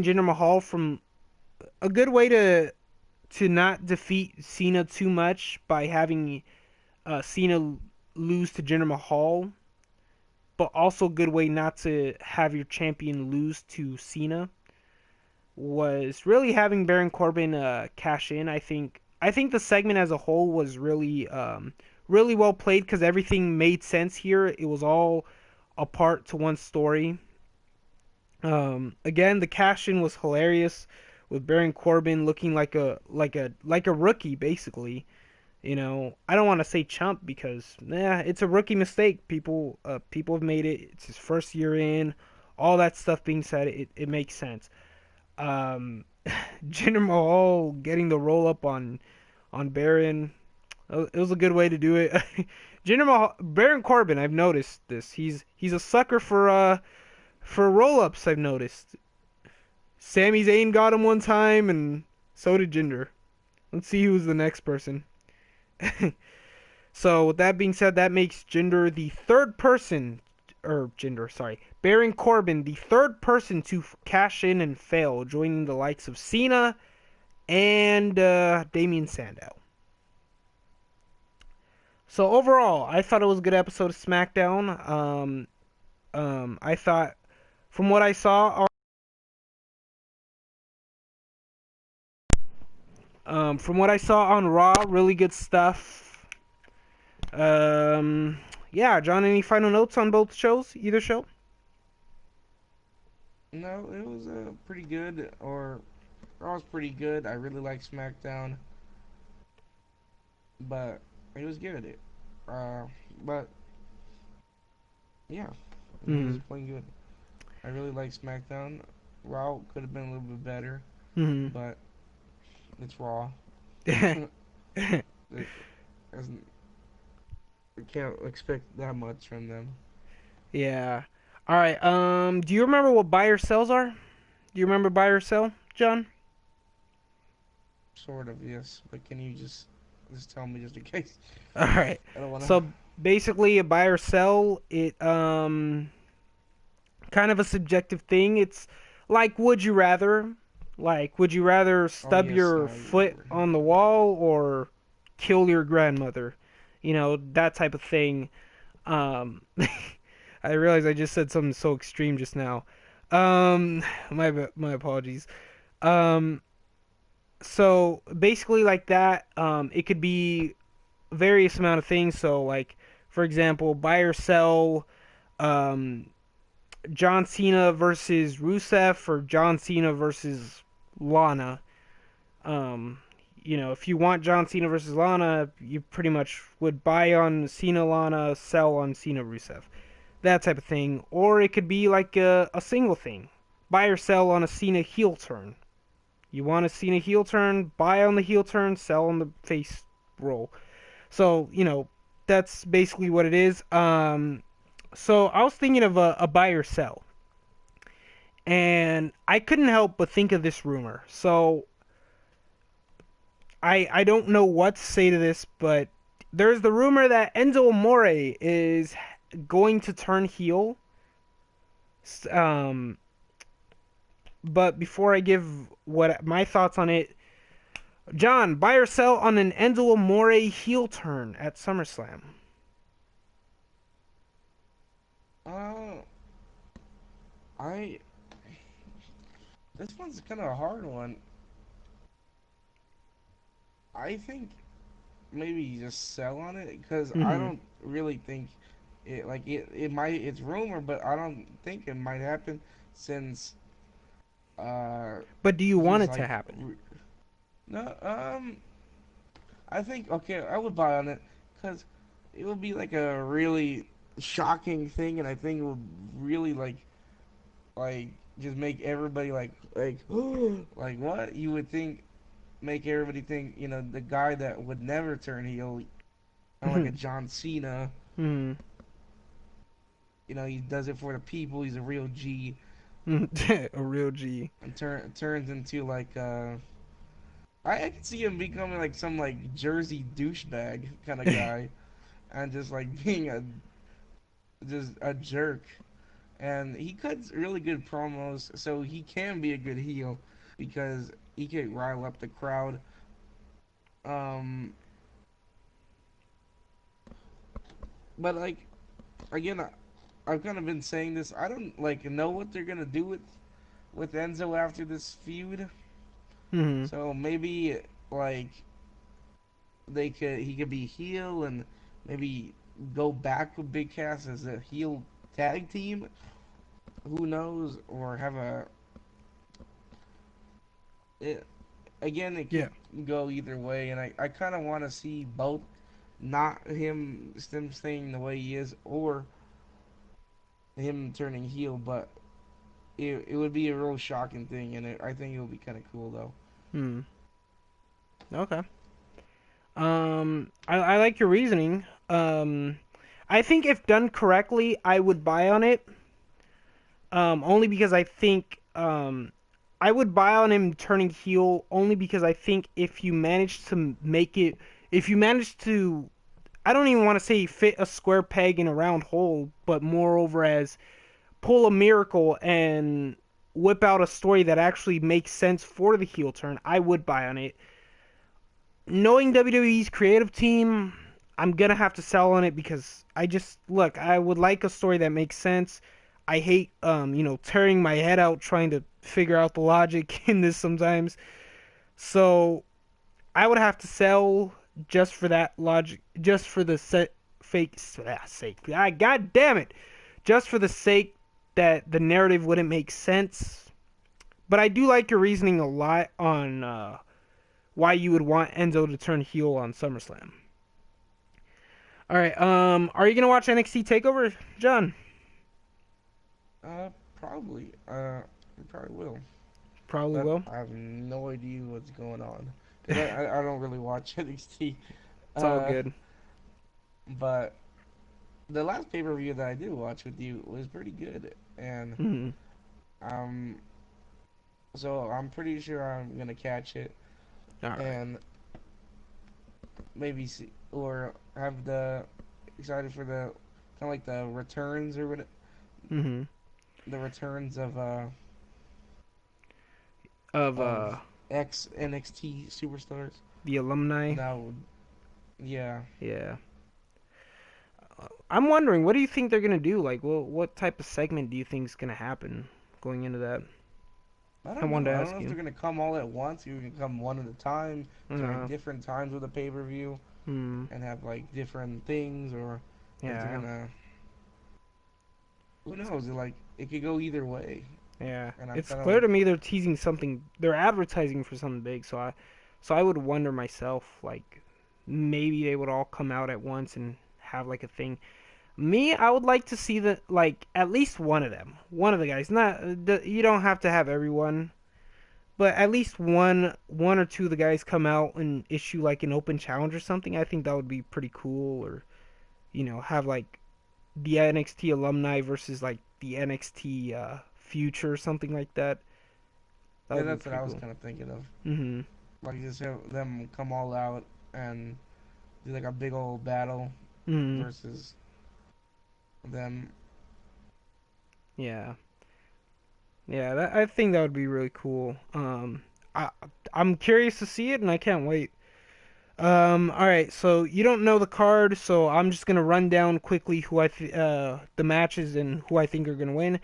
Jinder Mahal from a good way to not defeat Cena too much by having Cena lose to Jinder Mahal, but also a good way not to have your champion lose to Cena was really having Baron Corbin cash in. I think I think the segment as a whole was really well played because everything made sense here. It was all a part to one story. Again, the cash in was hilarious with Baron Corbin looking like a rookie basically. I don't want to say chump because it's a rookie mistake. People have made it. It's his first year in. All that stuff being said, it makes sense. Um, Jinder Mahal getting the roll up on Baron. It was a good way to do it. Jinder Mahal, Baron Corbin. I've noticed this. He's a sucker for roll ups. I've noticed. Sami Zayn got him one time, and so did Jinder. Let's see who's the next person. So with that being said, that makes Jinder the third person, or Jinder, sorry, Baron Corbin the third person to cash in and fail, joining the likes of Cena and Damien Sandow. So overall, I thought it was a good episode of SmackDown. I thought from what I saw, on Raw, really good stuff. Yeah, John, any final notes on both shows? Either show? No, it was pretty good. Or Raw was pretty good. I really like SmackDown, but it was good. Uh, but yeah, it was Mm-hmm. playing good. I really like SmackDown. Raw could have been a little bit better, Mm-hmm. but it's Raw. It doesn't. We can't expect that much from them. Yeah. All right. Do you remember what buy or sells are? Do you remember buy or sell, John? Sort of, yes. But can you just tell me just in case? All right. I don't wanna. So basically, a buy or sell, it kind of a subjective thing. It's like would you rather? Like would you rather Oh stub yes, your I foot remember. on the wall or kill your grandmother? That type of thing. Um I realize I just said something so extreme just now. My apologies. Um so basically like that, it could be various amount of things. So like for example, buy or sell um John Cena versus Rusev or John Cena versus Lana. Um, if you want John Cena versus Lana, you pretty much would buy on Cena Lana, sell on Cena Rusev. That type of thing. Or it could be like a single thing. Buy or sell on a Cena heel turn. You want a Cena heel turn, buy on the heel turn, sell on the face roll. So, that's basically what it is. So I was thinking of a buy or sell. And I couldn't help but think of this rumor. So I don't know what to say to this, but there's the rumor that Enzo Amore is going to turn heel. Um, but before I give what my thoughts on it, John, buy or sell on an Enzo Amore heel turn at SummerSlam? Uh, I this one's kind of a hard one. I think maybe you just sell on it because I Hmm. don't really think it might it's rumor, but I don't think it might happen since uh But do you want he's it to like happen? no I think okay I would buy on it because it would be like a really shocking thing, and I think it would really like just make everybody like like what you would think make everybody think the guy that would never turn heel, kind of like a John Cena. Hmm. He does it for the people. He's a real G, A real G. and turns into like I can see him becoming like some like Jersey douchebag kind of guy, and just like being just a jerk. And he cuts really good promos, so he can be a good heel because he can rile up the crowd. Um, but like again, I've kind of been saying this. I don't like know what they're gonna do with Enzo after this feud. Hmm. So maybe like he could be heel and maybe go back with Big Cass as a heel tag team. Who knows? Or have a it, again, it Yeah. could go either way, and I kind of want to see both, not him staying the way he is, or him turning heel, but it would be a real shocking thing, and I think it would be kind of cool, though. Hmm. Okay. I like your reasoning. I think if done correctly, I would buy on it. Only because I think I would buy on him turning heel only because I think if you manage to make it, if you manage to, I don't even want to say fit a square peg in a round hole, but moreover as pull a miracle and whip out a story that actually makes sense for the heel turn, I would buy on it. Knowing WWE's creative team, I'm gonna have to sell on it because I just look. I would like a story that makes sense. I hate, tearing my head out trying to figure out the logic in this sometimes. So I would have to sell just for that logic, just for the sake. God damn it! Just for the sake that the narrative wouldn't make sense. But I do like your reasoning a lot on why you would want Enzo to turn heel on SummerSlam. All right. Are you gonna watch NXT Takeover, John? Probably. I probably will. Probably But will. I have no idea what's going on. 'Cause I don't really watch NXT. It's all Uh, good. but the last pay per view that I did watch with you was pretty good, and Mm-hmm. um, so I'm pretty sure I'm gonna catch it All right. and maybe see or have the excited for the kind of like the returns or what Mm-hmm. the returns Of of ex NXT superstars. the alumni. That would yeah. Yeah. I'm wondering, what do you think they're gonna do? Like, what type of segment do you think is gonna happen going into that? I I don't wanted know. to I don't ask know if you. they're gonna come all at once. You're gonna come one at a time during Uh, different times of the pay per view hmm. and have like different things, or if they're Yeah. gonna who knows? It could go either way, Yeah. and I'm It's kind of clear like to me they're teasing something. They're advertising for something big. So I would wonder myself, like, maybe they would all come out at once and have like a thing. Me, I would like to see like at least one of them, one of the guys. Not you don't have to have everyone, but at least one or two of the guys come out and issue like an open challenge or something. I think that would be pretty cool. Or have like the NXT alumni versus like the NXT future or something like that. That yeah, would be that's what pretty I was cool. kind of thinking of. Mhm. Like just have them come all out and do like a big old battle Mhm. versus them. Yeah. Yeah. I think that would be really cool. I I'm curious to see it and I can't wait. All right, so you don't know the card, so I'm just gonna run down quickly the matches and who I think are gonna win.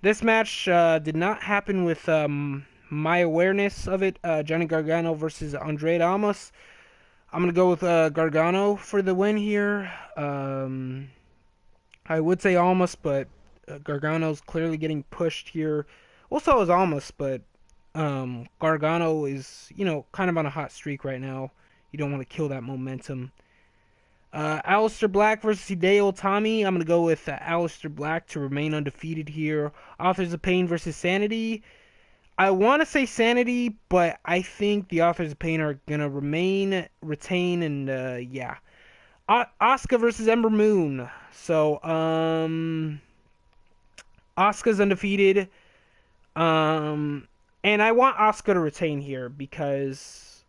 This match did not happen with my awareness of it. Johnny Gargano versus Andre Almas. I'm gonna go with Gargano for the win here. I would say Almas, but Gargano's clearly getting pushed here. Well, so is Almas, but Gargano is, kind of on a hot streak right now. You don't want to kill that momentum. Aleister Black versus Hideo Itami. I'm going to go with Aleister Black to remain undefeated here. Authors of Pain versus Sanity. I want to say Sanity, but I think the Authors of Pain are going to retain, and yeah. Asuka versus Ember Moon. So, Asuka's undefeated. Um, and I want Asuka to retain here because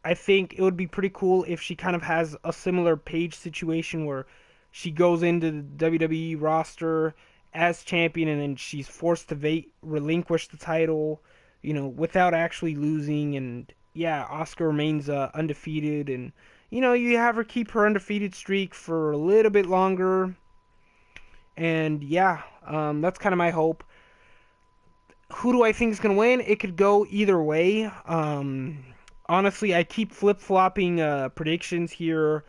I think it would be pretty cool if she kind of has a similar Paige situation where she goes into the WWE roster as champion and then she's forced to relinquish the title, without actually losing. And yeah, Asuka remains undefeated, and you have her keep her undefeated streak for a little bit longer. And yeah, that's kind of my hope. Who do I think is going to win? It could go either way. honestly, I keep flip-flopping predictions here,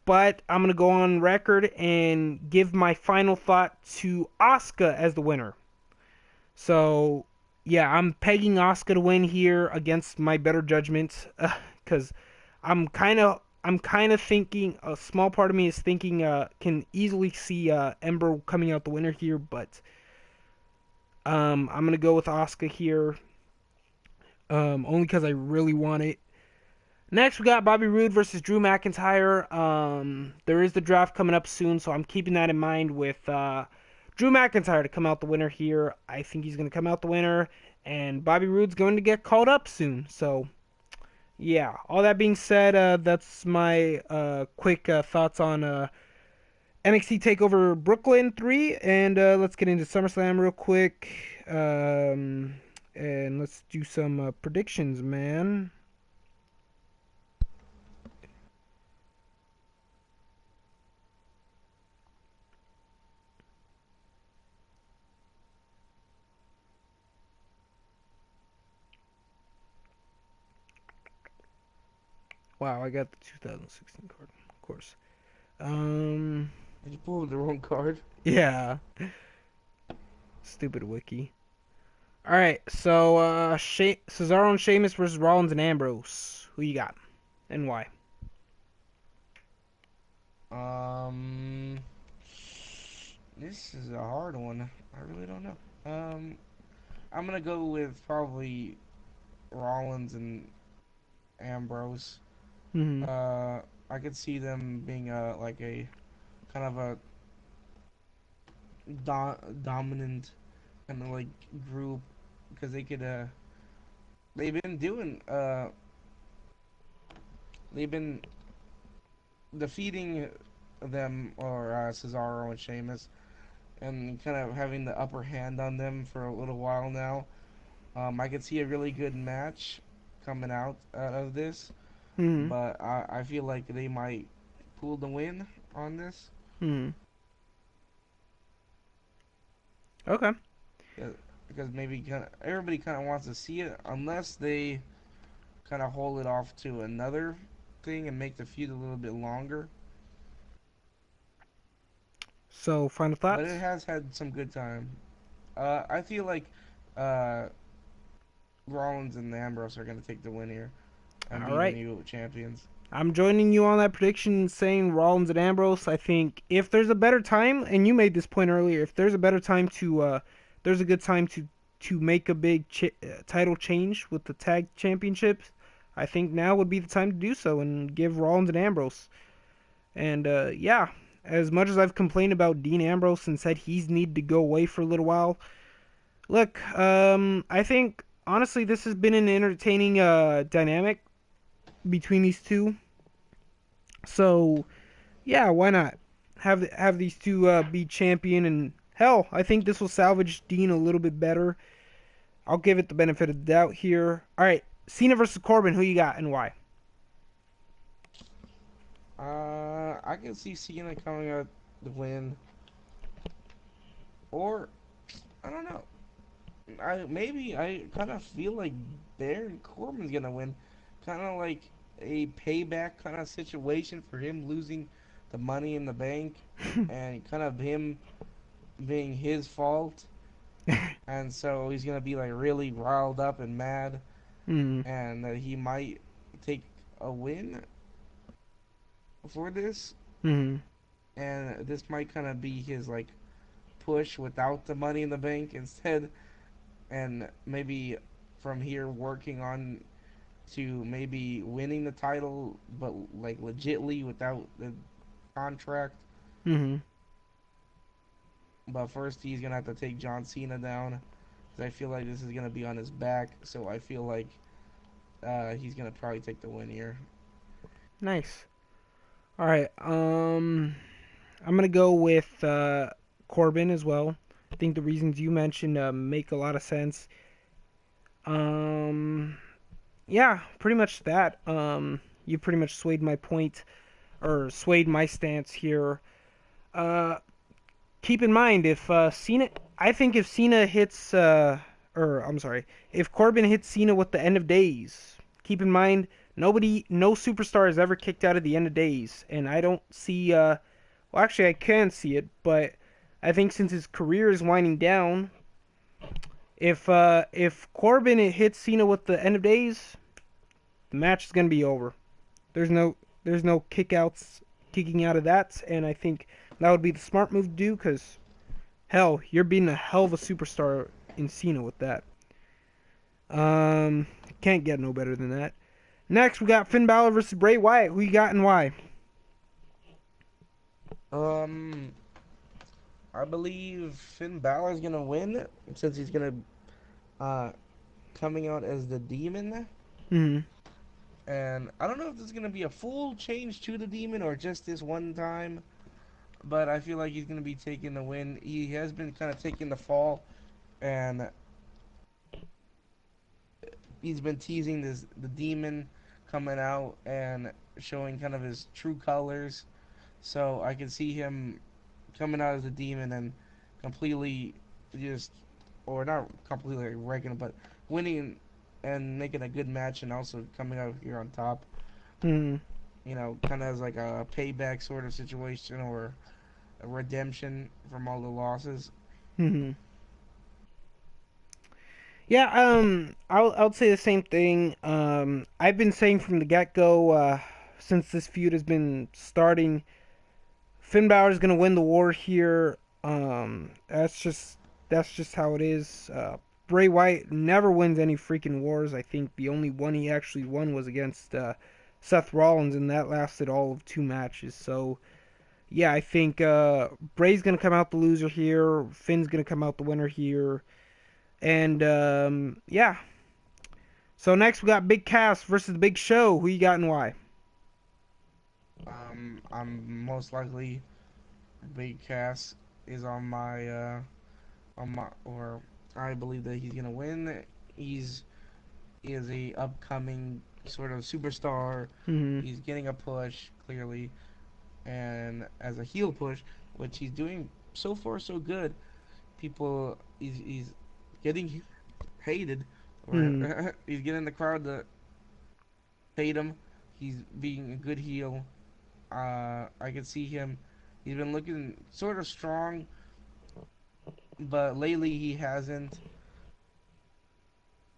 but I'm gonna go on record and give my final thought to Asuka as the winner. So, yeah, I'm pegging Asuka to win here against my better judgment, because I'm kind of thinking a small part of me is thinking can easily see Ember coming out the winner here, but I'm gonna go with Asuka here, only because I really want it. Next, we got Bobby Roode versus Drew McIntyre. There is the draft coming up soon, so I'm keeping that in mind with Drew McIntyre to come out the winner here. I think he's going to come out the winner, and Bobby Roode's going to get called up soon. So, yeah, all that being said, that's my quick thoughts on NXT TakeOver Brooklyn 3, and let's get into SummerSlam real quick. And let's do some predictions, man. Wow, I got the 2016 card, of course. Um, Did you pull the wrong card? yeah, stupid wiki. All right, so Cesaro and Sheamus versus Rollins and Ambrose. Who you got, and why? Um, this is a hard one. I really don't know. I'm gonna go with probably Rollins and Ambrose. Hmm. Uh, I could see them being like a kind of a dominant kind of like group because they could they've been doing they've been defeating them or Cesaro and Sheamus and kind of having the upper hand on them for a little while now. I could see a really good match coming out of this, Hmm. but I feel like they might pull the win on this. Hmm. Okay. uh, Because maybe everybody kind of wants to see it, unless they kind of hold it off to another thing and make the feud a little bit longer. So final But it thoughts. has had some good time. I feel like uh, Rollins and Ambrose are going to take the win here and All be the right. new champions. I'm joining you on that prediction, saying Rollins and Ambrose. I think if there's a better time, and you made this point earlier, if there's a better time there's a good time to make a big title change with the tag championships. I think now would be the time to do so and give Rollins and Ambrose. And yeah, as much as I've complained about Dean Ambrose and said he's need to go away for a little while, look, I think honestly this has been an entertaining dynamic between these two. So yeah, why not have these two be champion? And hell, I think this will salvage Dean a little bit better. I'll give it the benefit of the doubt here. All right, Cena versus Corbin. Who you got and why? I can see Cena coming out the win, or I don't know. I kind of feel like Baron Corbin's gonna win, kind of like a payback kind of situation for him losing the Money in the Bank, and kind of him being his fault, and so he's gonna be like really riled up and mad, Hmm. and that he might take a win for this, Hmm. and this might kind of be his like push without the Money in the Bank instead, and maybe from here working on to maybe winning the title, but like legitly without the contract. Hmm. But first, he's gonna have to take John Cena down, because I feel like this is gonna be on his back. So I feel like he's gonna probably take the win here. Nice. All right. I'm gonna go with Corbin as well. I think the reasons you mentioned make a lot of sense. Um, yeah, pretty much that. You pretty much swayed my point or swayed my stance here. Uh, keep in mind if Cena, I think if Cena hits, or I'm sorry, if Corbin hits Cena with the end of days, keep in mind, no superstar is ever kicked out of the end of days, and I don't see. Well, actually, I can see it, but I think since his career is winding down, if Corbin hits Cena with the end of days, the match is gonna be over. There's no kicking out of that, and I think that would be the smart move to do, because hell, you're beating a hell of a superstar in Cena with that. Can't get no better than that. Next, we got Finn Balor versus Bray Wyatt. Who you got and why? Um, I believe Finn Balor's gonna win since he's gonna coming out as the Demon. Hmm. And I don't know if this is gonna be a full change to the Demon or just this one time, but I feel like he's gonna be taking the win. He has been kind of taking the fall, and he's been teasing the Demon coming out and showing kind of his true colors. So I can see him coming out as a Demon and completely just, or not completely wrecking it, but winning and making a good match and also coming out here on top. Hmm. You know, kind of as like a payback sort of situation or a redemption from all the losses. Hmm. Yeah, I would say the same thing. I've been saying from the get go, since this feud has been starting, Finn Balor is gonna win the war here. That's just how it is. Bray Wyatt never wins any freaking wars. I think the only one he actually won was against Seth Rollins, and that lasted all of 2 matches. So yeah, I think Bray's gonna come out the loser here. Finn's gonna come out the winner here, and yeah. So next we got Big Cass versus the Big Show. Who you got and why? I'm most likely Big Cass is or I believe that he's gonna win. He's he is a upcoming sort of superstar. Hmm. He's getting a push clearly, and as a heel push, which he's doing so far so good. People he's getting hated, Hmm. or he's getting the crowd to hate him. He's being a good heel. I can see him. He's been looking sort of strong, but lately he hasn't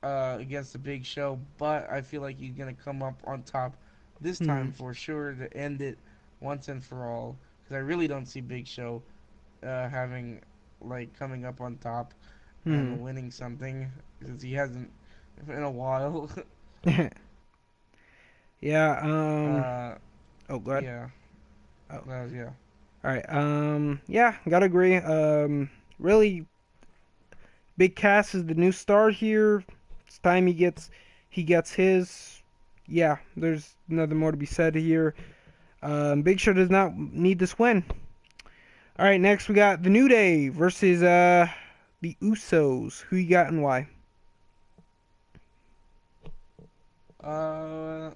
against the Big Show. But I feel like he's gonna come up on top this Hmm. time for sure to end it once and for all. Because I really don't see Big Show having like coming up on top Hmm. and winning something since he hasn't in a while. Yeah. uh, Oh, go ahead. yeah, Oh. yeah. All right. Yeah, gotta agree. Really, Big Cass is the new star here. It's time he gets his. Yeah, there's nothing more to be said here. Big Show does not need this win. All right, next we got the New Day versus the Usos. Who you got and why? Uh,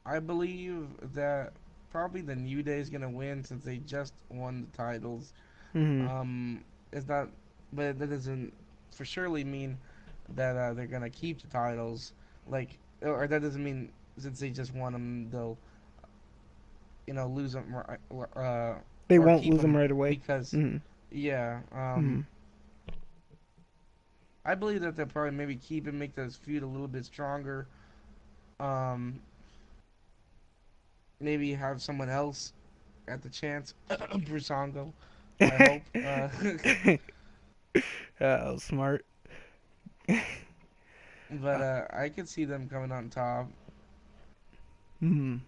I believe that probably the New Day is gonna win since they just won the titles. Hmm. Um, it's not, but that doesn't for surely mean that they're gonna keep the titles. Like, or that doesn't mean since they just won them, they'll lose them They or won't keep lose them them right away. because Hmm. yeah. Hmm. I believe that they'll probably maybe keep and make this feud a little bit stronger. Um, maybe have someone else at the chance. Brisango, I hope. Oh, smart. But I could see them coming on top. Hmm.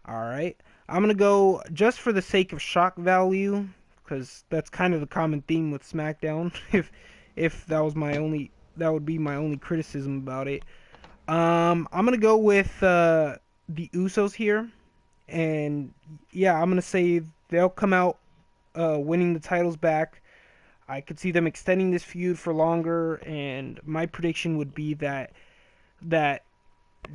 All right. I'm gonna go just for the sake of shock value, because that's kind of the common theme with SmackDown. If that would be my only criticism about it. I'm gonna go with the Usos here, and yeah, I'm gonna say they'll come out winning the titles back. I could see them extending this feud for longer, and my prediction would be that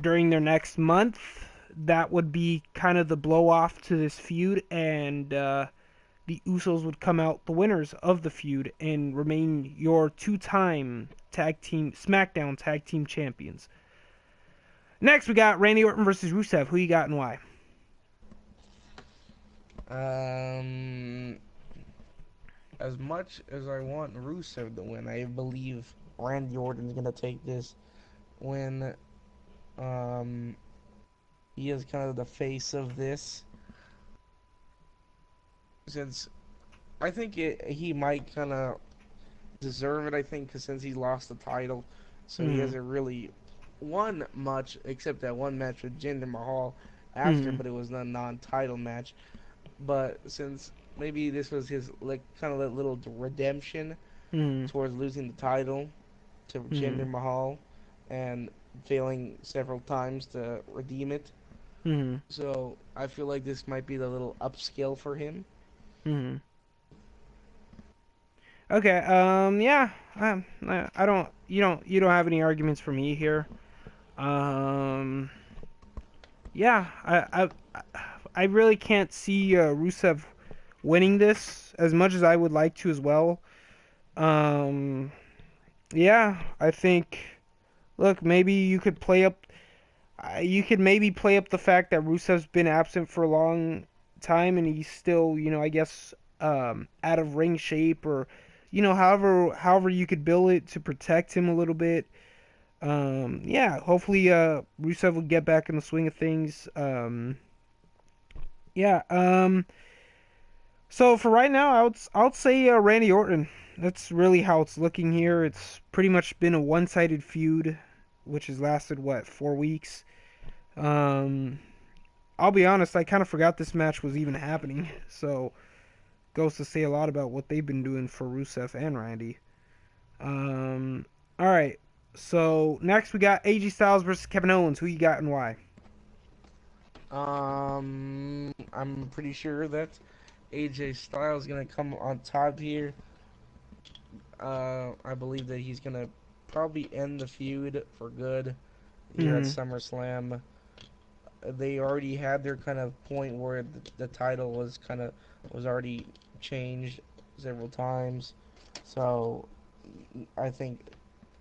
during their next month, that would be kind of the blow off to this feud, and the Usos would come out the winners of the feud and remain your two-time SmackDown tag team champions. Next, we got Randy Orton versus Rusev. Who you got and why? As much as I want Rusev to win, I believe Randy Orton's gonna take this win. He is kind of the face of this. Since I think he might kind of deserve it, I think, because since he lost the title, so he hasn't really won much except that one match with Jinder Mahal after, but it was a non-title match. But since maybe this was his kind of little redemption towards losing the title to Jinder Mahal and failing several times to redeem it. So I feel like this might be the little upscale for him. Okay. Yeah. I don't. You don't have any arguments for me here. Yeah. I really can't see Rusev winning this as much as I would like to as well. Yeah. I think. Look, maybe you could play up. You could maybe play up the fact that Rusev's been absent for a long time and he's still, I guess, out of ring shape, or however you could build it to protect him a little bit. Yeah, hopefully Rusev will get back in the swing of things. Yeah. So for right now, I would say Randy Orton. That's really how it's looking here. It's pretty much been a one-sided feud, which has lasted 4 weeks. I'll be honest, I kind of forgot this match was even happening. So goes to say a lot about what they've been doing for Rusev and Randy. All right. So next we got AJ Styles versus Kevin Owens. Who you got and why? I'm pretty sure that AJ Styles is gonna come on top here. I believe that he's gonna probably end the feud for good here at SummerSlam. They already had their kind of point where the title was already changed several times, so I think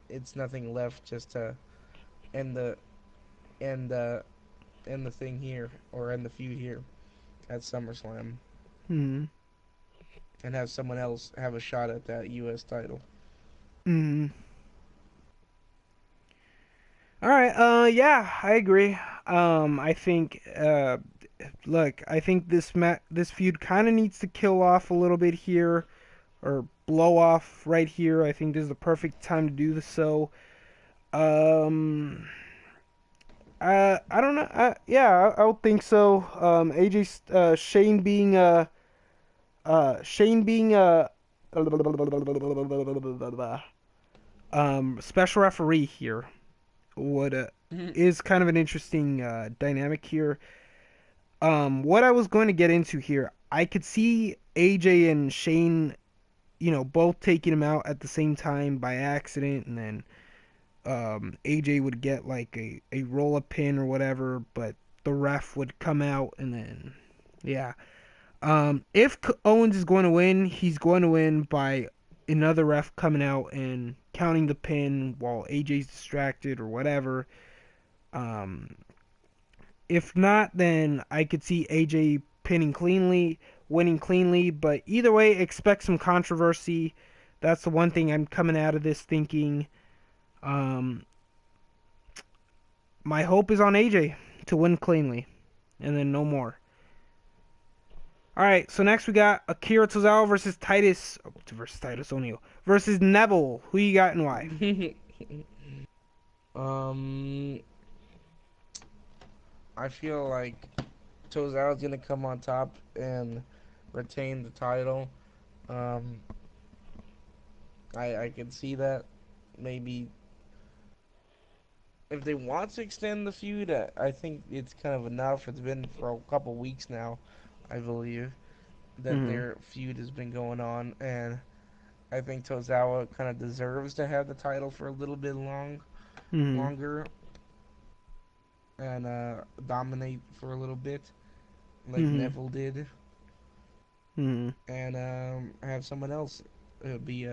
it's nothing left just to end the end the end the thing here, or end the feud here at SummerSlam, and have someone else have a shot at that U.S. title. All right. Yeah, I agree. I think. Look, I think this feud kind of needs to kill off a little bit here, or blow off right here. I think this is the perfect time to do this. So, I don't know. Yeah, I would think so. AJ, Shane being special referee here would is kind of an interesting dynamic here. What I was going to get into here, I could see AJ and Shane, both taking him out at the same time by accident, and then AJ would get like a roll up pin or whatever, but the ref would come out, and then yeah. If Owens is going to win, he's going to win by another ref coming out and counting the pin while AJ's distracted or whatever. If not, then I could see AJ winning cleanly, but either way, expect some controversy. That's the one thing I'm coming out of this thinking. My hope is on AJ to win cleanly, and then no more. Alright, so next we got Akira Tozawa versus Titus O'Neil versus Neville. Who you got and why? I feel like Tozawa's gonna come on top and retain the title. I can see that. Maybe if they want to extend the feud, I think it's kind of enough. It's been for a couple weeks now, I believe, that their feud has been going on, and I think Tozawa kind of deserves to have the title for a little bit longer, and dominate for a little bit, like Neville did. Hmm. and have someone else be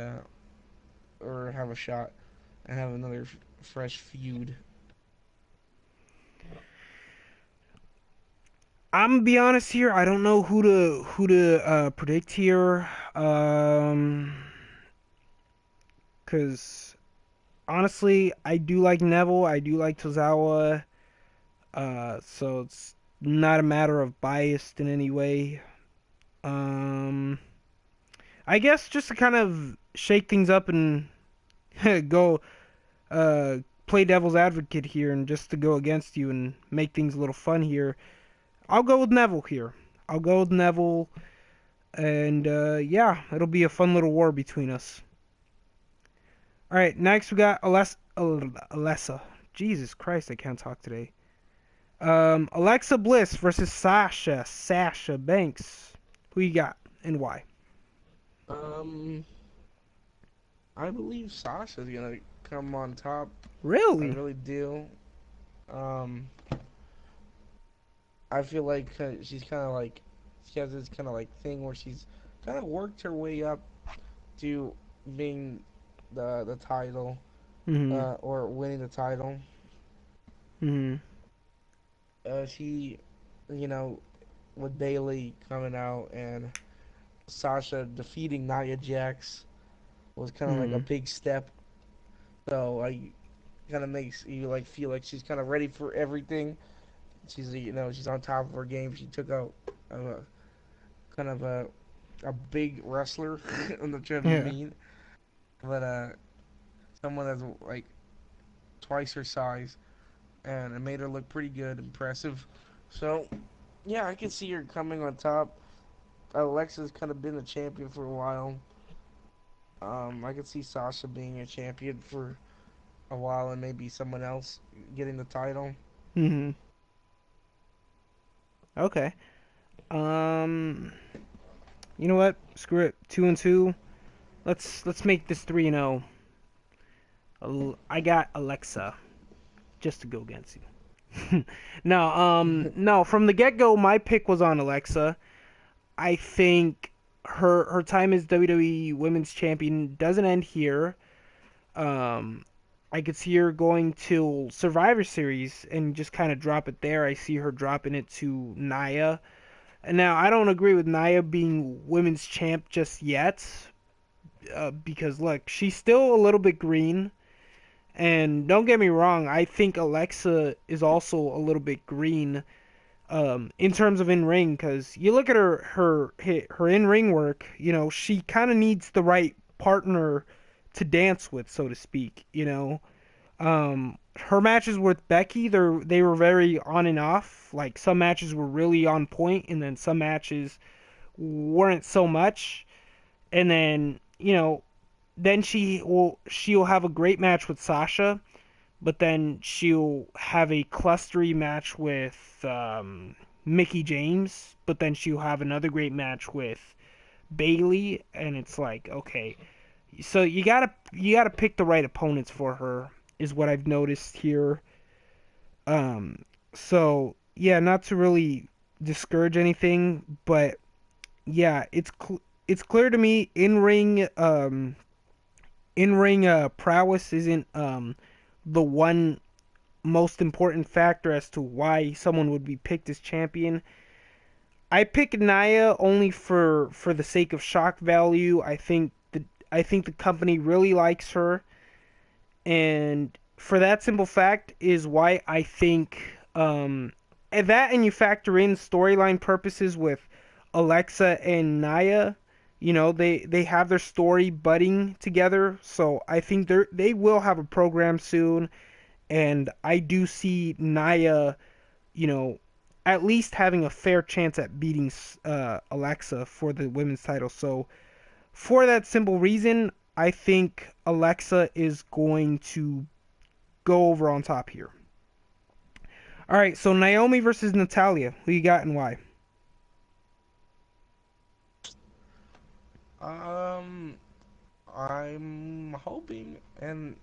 or have a shot and have another fresh feud. I'm gonna be honest here. I don't know who to predict here. Cause honestly, I do like Neville. I do like Tozawa. So it's not a matter of biased in any way. Um, I guess just to kind of shake things up and go uh play devil's advocate here, and just to go against you and make things a little fun here. I'll go with Neville here. I'll go with Neville, and yeah, it'll be a fun little war between us. All right, next we got Alessa. Jesus Christ, I can't talk today. Alexa Bliss versus Sasha Banks. Who you got and why? Um, I believe Sasha's gonna come on top. I Really? really do. Um, I feel like she's kind of like she has this kind of like thing where she's kind of worked her way up to being the title Mhm. or winning the title. Mhm. She, you know, with Bailey coming out and Sasha defeating Nia Jax was kind of like a Mhm. big step. So I kind of makes you like feel like she's kind of ready for everything. She's on top of her game. She took out uh, kind of a big wrestler. I'm not trying to be Yeah. mean, but someone that's like twice her size, and it made her look pretty good, impressive. So yeah, I can see her coming on top. Alexa's kind of been a champion for a while. I could see Sasha being a champion for a while, and maybe someone else getting the title. Mhm. Okay. Um. You know what? Screw it. 2-2. Let's make this 3-0. I got Alexa just to go against you. No. From the get go, my pick was on Alexa. I think her time as WWE Women's Champion doesn't end here. Um, I could see her going to Survivor Series and just kind of drop it there. I see her dropping it to Nia. And now I don't agree with Nia being women's champ just yet, because look, she's still a little bit green. And don't get me wrong, I think Alexa is also a little bit green, in terms of in ring, because you look at her in ring work. She kind of needs the right partner to dance with, so to speak. Her matches with Becky, they were very on and off. Like, some matches were really on point, and then some matches weren't so much. And then she'll have a great match with Sasha, but then she'll have a clustery match with Mickey James, but then she'll have another great match with Bailey, and it's like, okay, so you gotta pick the right opponents for her, is what I've noticed here. Um, so yeah, not to really discourage anything, but yeah, it's clear to me in ring prowess isn't the one most important factor as to why someone would be picked as champion. I pick Nia only for the sake of shock value. I think the company really likes her, and for that simple fact is why I think, and that, and you factor in storyline purposes with Alexa and Nia. They have their story budding together, so I think they will have a program soon, and I do see Nia, you know, at least having a fair chance at beating Alexa for the women's title. So for that simple reason, I think Alexa is going to go over on top here. All right, so Naomi versus Natalia. Who you got and why? Um, I'm hoping, and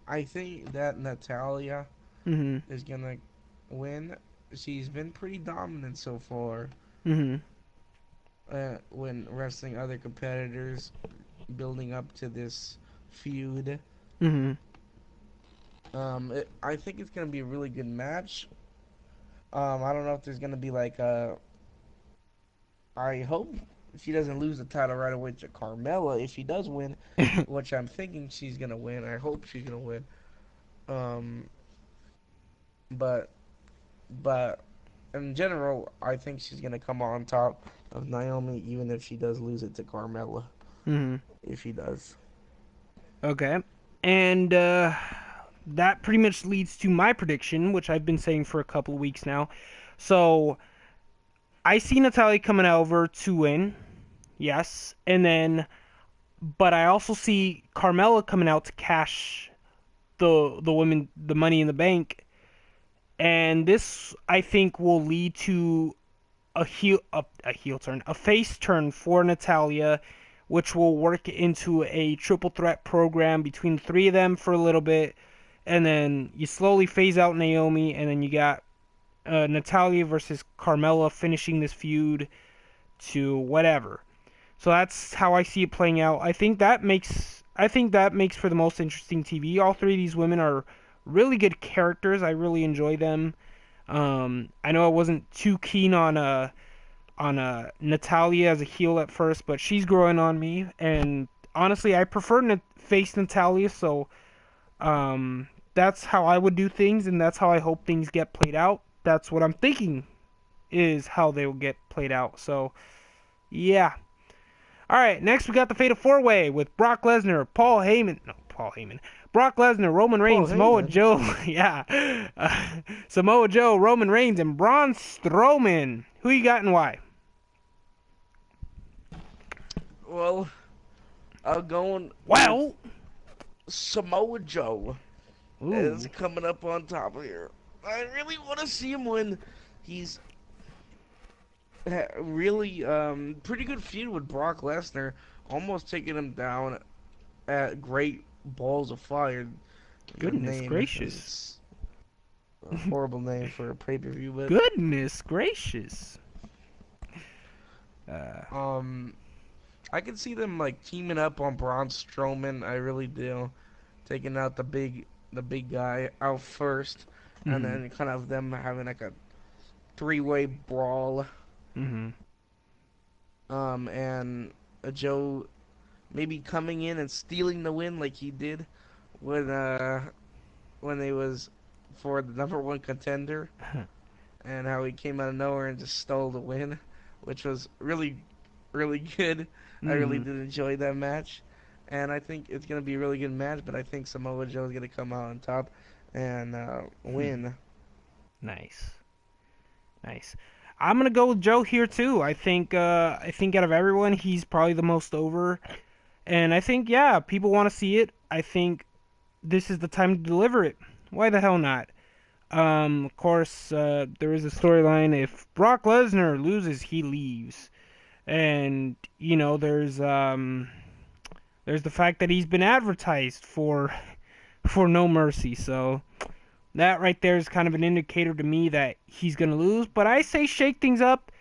I think that Natalia Mhm. is gonna win. She's been pretty dominant so far. Mhm. when wrestling other competitors, building up to this feud. Mm-hmm. I think it's gonna be a really good match. I don't know if there's gonna be like a. I hope she doesn't lose the title right away to Carmella. If she does win, which I'm thinking she's gonna win, I hope she's gonna win. Um, but but in general, I think she's gonna come on top of Naomi, even if she does lose it to Carmella. Mm-hmm. If she does, Okay. And that pretty much leads to my prediction, which I've been saying for a couple of weeks now. So I see Natalia coming over to win, yes, and then, but I also see Carmella coming out to cash the money in the bank, and this I think will lead to a heel turn, a face turn for Natalia, which will work into a triple threat program between the three of them for a little bit, and then you slowly phase out Naomi, and then you got Natalia versus Carmella finishing this feud to whatever. So that's how I see it playing out. I think that makes for the most interesting TV. All three of these women are really good characters. I really enjoy them. I know I wasn't too keen on Natalia as a heel at first, but she's growing on me. And honestly, I prefer face Natalia. So that's how I would do things, and that's how I hope things get played out. That's what I'm thinking is how they will get played out. So yeah. All right, next we got the Fatal 4-Way with Brock Lesnar, Brock Lesnar, Roman Paul Reigns, Samoa Heyman. Joe, yeah, Samoa Joe, Roman Reigns, and Braun Strowman. Who you got and why? Well, I'm going with Well, Samoa Joe is ooh, coming up on top of here. I really want to see him win. He's really pretty good feud with Brock Lesnar, almost taking him down at Great Balls of Fire. The goodness name gracious, is a horrible name for a pay per view, but goodness gracious. Uh, um, I can see them like teaming up on Braun Strowman. I really do, taking out the big guy out first, and mhm, then kind of them having like a three-way brawl. mhm, And Joe maybe coming in and stealing the win like he did when when they was for the number one contender, and how he came out of nowhere and just stole the win, which was really really good. I really mhm, did enjoy that match, and I think it's gonna be a really good match. But I think Samoa Joe is gonna come out on top and win. nice. Nice. I'm gonna go with Joe here too. I think out of everyone, he's probably the most over, and I think yeah, people want to see it. I think this is the time to deliver it. Why the hell not? Of course, there is a storyline. If Brock Lesnar loses, he leaves, and you know there's the fact that he's been advertised for for No Mercy. So that right there is kind of an indicator to me that he's going to lose. But I say shake things up,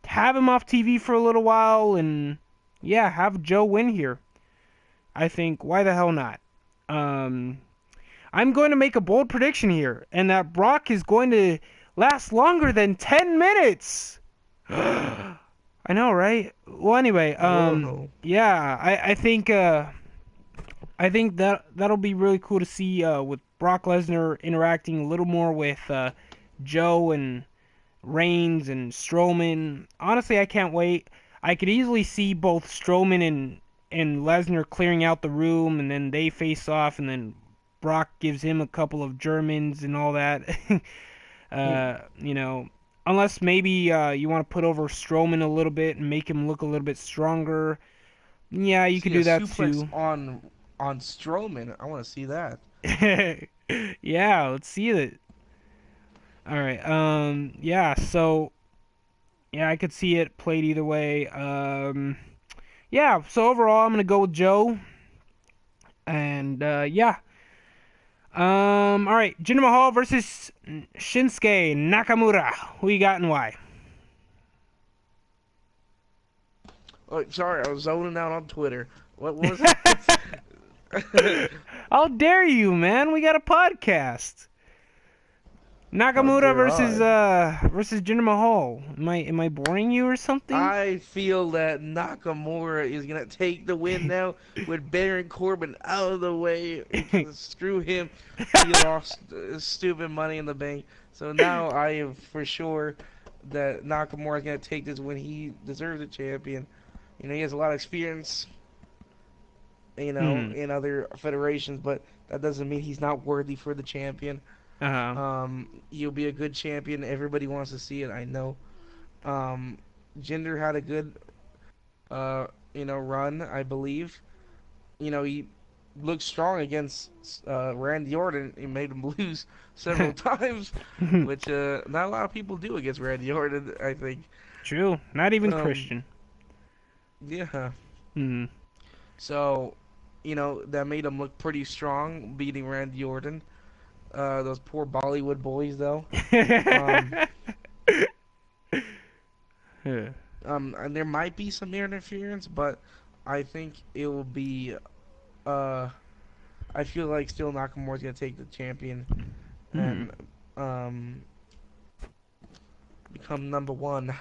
have him off TV for a little while, and yeah, have Joe win here. I think, why the hell not? Um, I'm going to make a bold prediction here, and that Brock is going to last longer than 10 minutes. I know, right? Well, anyway, Whoa. yeah, I think that that'll be really cool to see with Brock Lesnar interacting a little more with Joe and Reigns and Strowman. Honestly, I can't wait. I could easily see both Strowman and Lesnar clearing out the room, and then they face off, and then Brock gives him a couple of Germans and all that. You know, unless maybe you want to put over Strowman a little bit and make him look a little bit stronger. Yeah, you could See a do that suplex too. on Strowman. I want to see that. Yeah, let's see it. All right. Yeah. So yeah, I could see it played either way. Yeah. So overall, I'm gonna go with Joe. And yeah. All right. Jinder Mahal versus Shinsuke Nakamura. Who you got and why? Oh, sorry, I was zoning out on Twitter. What was it? How dare you, man? We got a podcast. How Nakamura dare versus I? versus Jinder Mahal. Am I boring you or something? I feel that Nakamura is gonna take the win now with Baron Corbin out of the way because screw him, he lost stupid Money in the Bank. So now I am for sure that Nakamura is gonna take this win. He deserves a champion. You know, he has a lot of experience, you know, Hmm. in other federations, but that doesn't mean he's not worthy for the champion. Uh-huh. He'll be a good champion. Everybody wants to see it. I know. Um, Jinder had a good uh, run, I believe. You know, he looked strong against Randy Orton. He made him lose several times, which not a lot of people do against Randy Orton, I think. True. Not even Um, Christian. yeah. Hmm. So, that made him look pretty strong, beating Randy Orton. Those poor Bollywood boys, though. Um, Yeah. and there might be some interference, but I think it will be. Uh, I feel like still Nakamura's gonna take the champion Hmm. and um, become number one.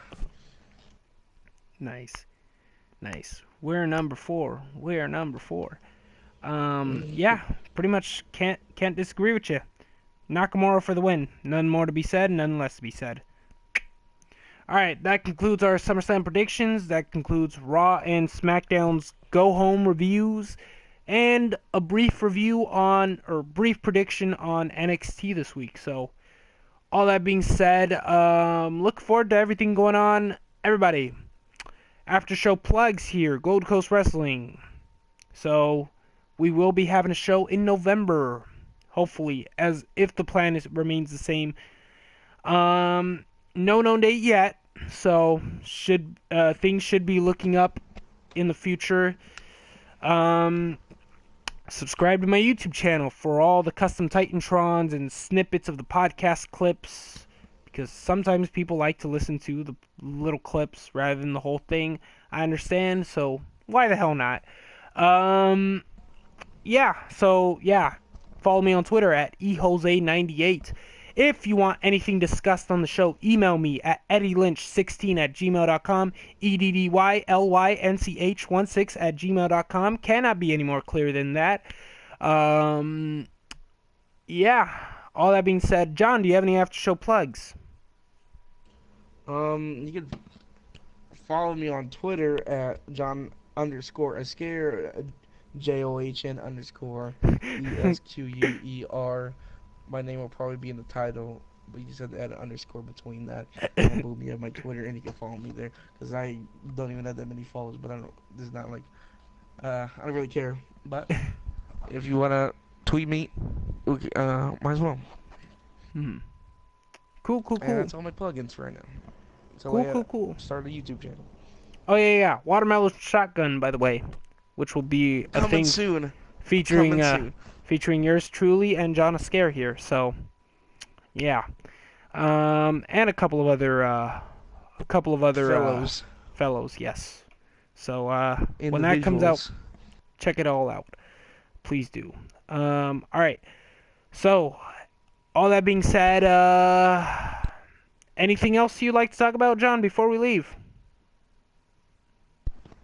Nice. Nice. We're number 4. We're number 4. Yeah, pretty much can't disagree with you. Nakamura for the win. None more to be said, none less to be said. Alright, that concludes our SummerSlam predictions. That concludes Raw and SmackDown's go home reviews. And a brief brief prediction on NXT this week. So, all that being said, look forward to everything going on. Everybody, after show plugs here, Gold Coast Wrestling. So, we will be having a show in November, hopefully, as if the plan remains the same. No known date yet, so things should be looking up in the future. Subscribe to my YouTube channel for all the custom Titantrons and snippets of the podcast clips, because sometimes people like to listen to the little clips rather than the whole thing. I understand, so why the hell not? Yeah, follow me on Twitter at ehose98. If you want anything discussed on the show, email me at eddylynch16@gmail.com, EDDYLYNCH16@gmail.com. Cannot be any more clear than that. Yeah, all that being said, John, do you have any after show plugs? You can follow me on Twitter at John_Esquire, JOHN_ESQUER. My name will probably be in the title, but you just have to add an underscore between that. And boom, you have my Twitter, and you can follow me there. Because I don't even have that many followers, but I don't. This is not like. I don't really care. But if you wanna tweet me, might as well. Hmm. Cool. And that's all my plugins for right now. So Cool. start a YouTube channel. Oh yeah. Watermelon Shotgun, by the way, which will be a Coming thing soon. featuring Coming soon. featuring yours truly and John Escare here. So, yeah. And a couple of other fellows, yes. So, when that comes out, check it all out. Please do. All right. So, all that being said, anything else you'd like to talk about, John, before we leave?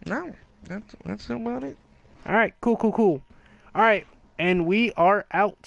No, that's about it. All right, cool. All right, and we are out.